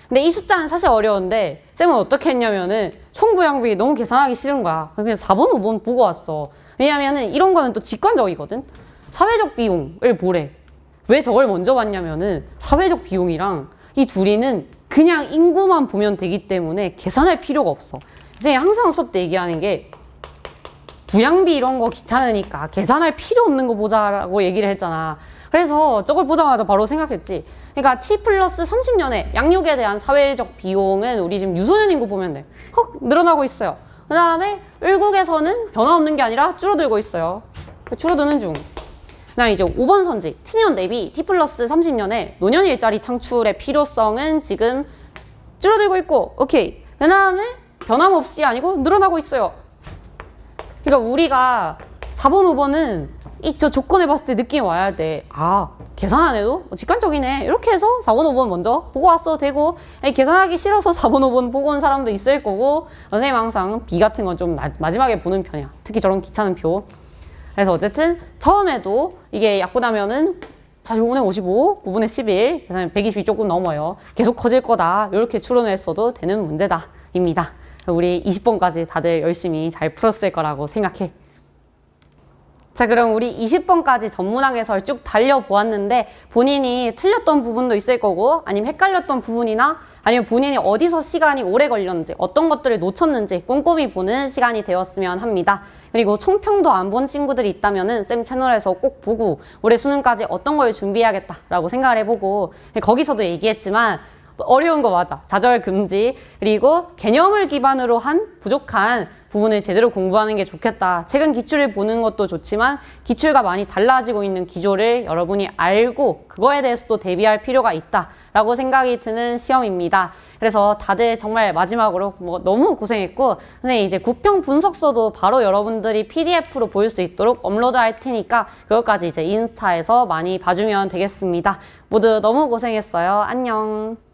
근데 이 숫자는 사실 어려운데 쌤은 어떻게 했냐면은 총부양비 너무 계산하기 싫은 거야. 그래서 4번, 5번 보고 왔어. 왜냐면은 이런 거는 또 직관적이거든. 사회적 비용을 보래. 왜 저걸 먼저 봤냐면은 사회적 비용이랑 이 둘이는 그냥 인구만 보면 되기 때문에 계산할 필요가 없어. 선생님이 항상 수업 때 얘기하는 게 부양비 이런 거 귀찮으니까 계산할 필요 없는 거 보자라고 얘기를 했잖아. 그래서 저걸 보자마자 바로 생각했지. 그러니까 T 플러스 30년에 양육에 대한 사회적 비용은 우리 지금 유소년 인구 보면 돼. 늘어나고 있어요. 그 다음에 을국에서는 변화 없는 게 아니라 줄어들고 있어요. 줄어드는 중. 그다음 이제 5번 선지, T년 대비 T 플러스 30년에 노년 일자리 창출의 필요성은 지금 줄어들고 있고, 오케이. 그 다음에 변함없이 아니고 늘어나고 있어요. 그러니까 우리가 4번, 5번은 저 조건을 봤을 때 느낌이 와야 돼. 계산 안 해도 직관적이네. 이렇게 해서 4번, 5번 먼저 보고 왔어도 되고, 계산하기 싫어서 4번, 5번 보고 온 사람도 있을 거고, 선생님 항상 B 같은 건 좀 마지막에 보는 편이야. 특히 저런 귀찮은 표. 그래서 어쨌든 처음에도 이게 약분하면은 45분의 55, 9분의 11, 계산 120이 조금 넘어요. 계속 커질 거다. 이렇게 추론을 했어도 되는 문제다. 입니다. 우리 20번까지 다들 열심히 잘 풀었을 거라고 생각해. 자, 그럼 우리 20번까지 전문학 해설 쭉 달려보았는데 본인이 틀렸던 부분도 있을 거고, 아니면 헷갈렸던 부분이나 아니면 본인이 어디서 시간이 오래 걸렸는지, 어떤 것들을 놓쳤는지 꼼꼼히 보는 시간이 되었으면 합니다. 그리고 총평도 안 본 친구들이 있다면은 쌤 채널에서 꼭 보고 올해 수능까지 어떤 걸 준비해야겠다라고 생각을 해보고, 거기서도 얘기했지만 어려운 거 맞아. 좌절 금지. 그리고 개념을 기반으로 한 부족한 부분을 제대로 공부하는 게 좋겠다. 최근 기출을 보는 것도 좋지만 기출과 많이 달라지고 있는 기조를 여러분이 알고 그거에 대해서 또 대비할 필요가 있다라고 생각이 드는 시험입니다. 그래서 다들 정말 마지막으로 너무 고생했고, 선생님 이제 구평 분석서도 바로 여러분들이 PDF로 보일 수 있도록 업로드 할 테니까 그것까지 이제 인스타에서 많이 봐주면 되겠습니다. 모두 너무 고생했어요. 안녕.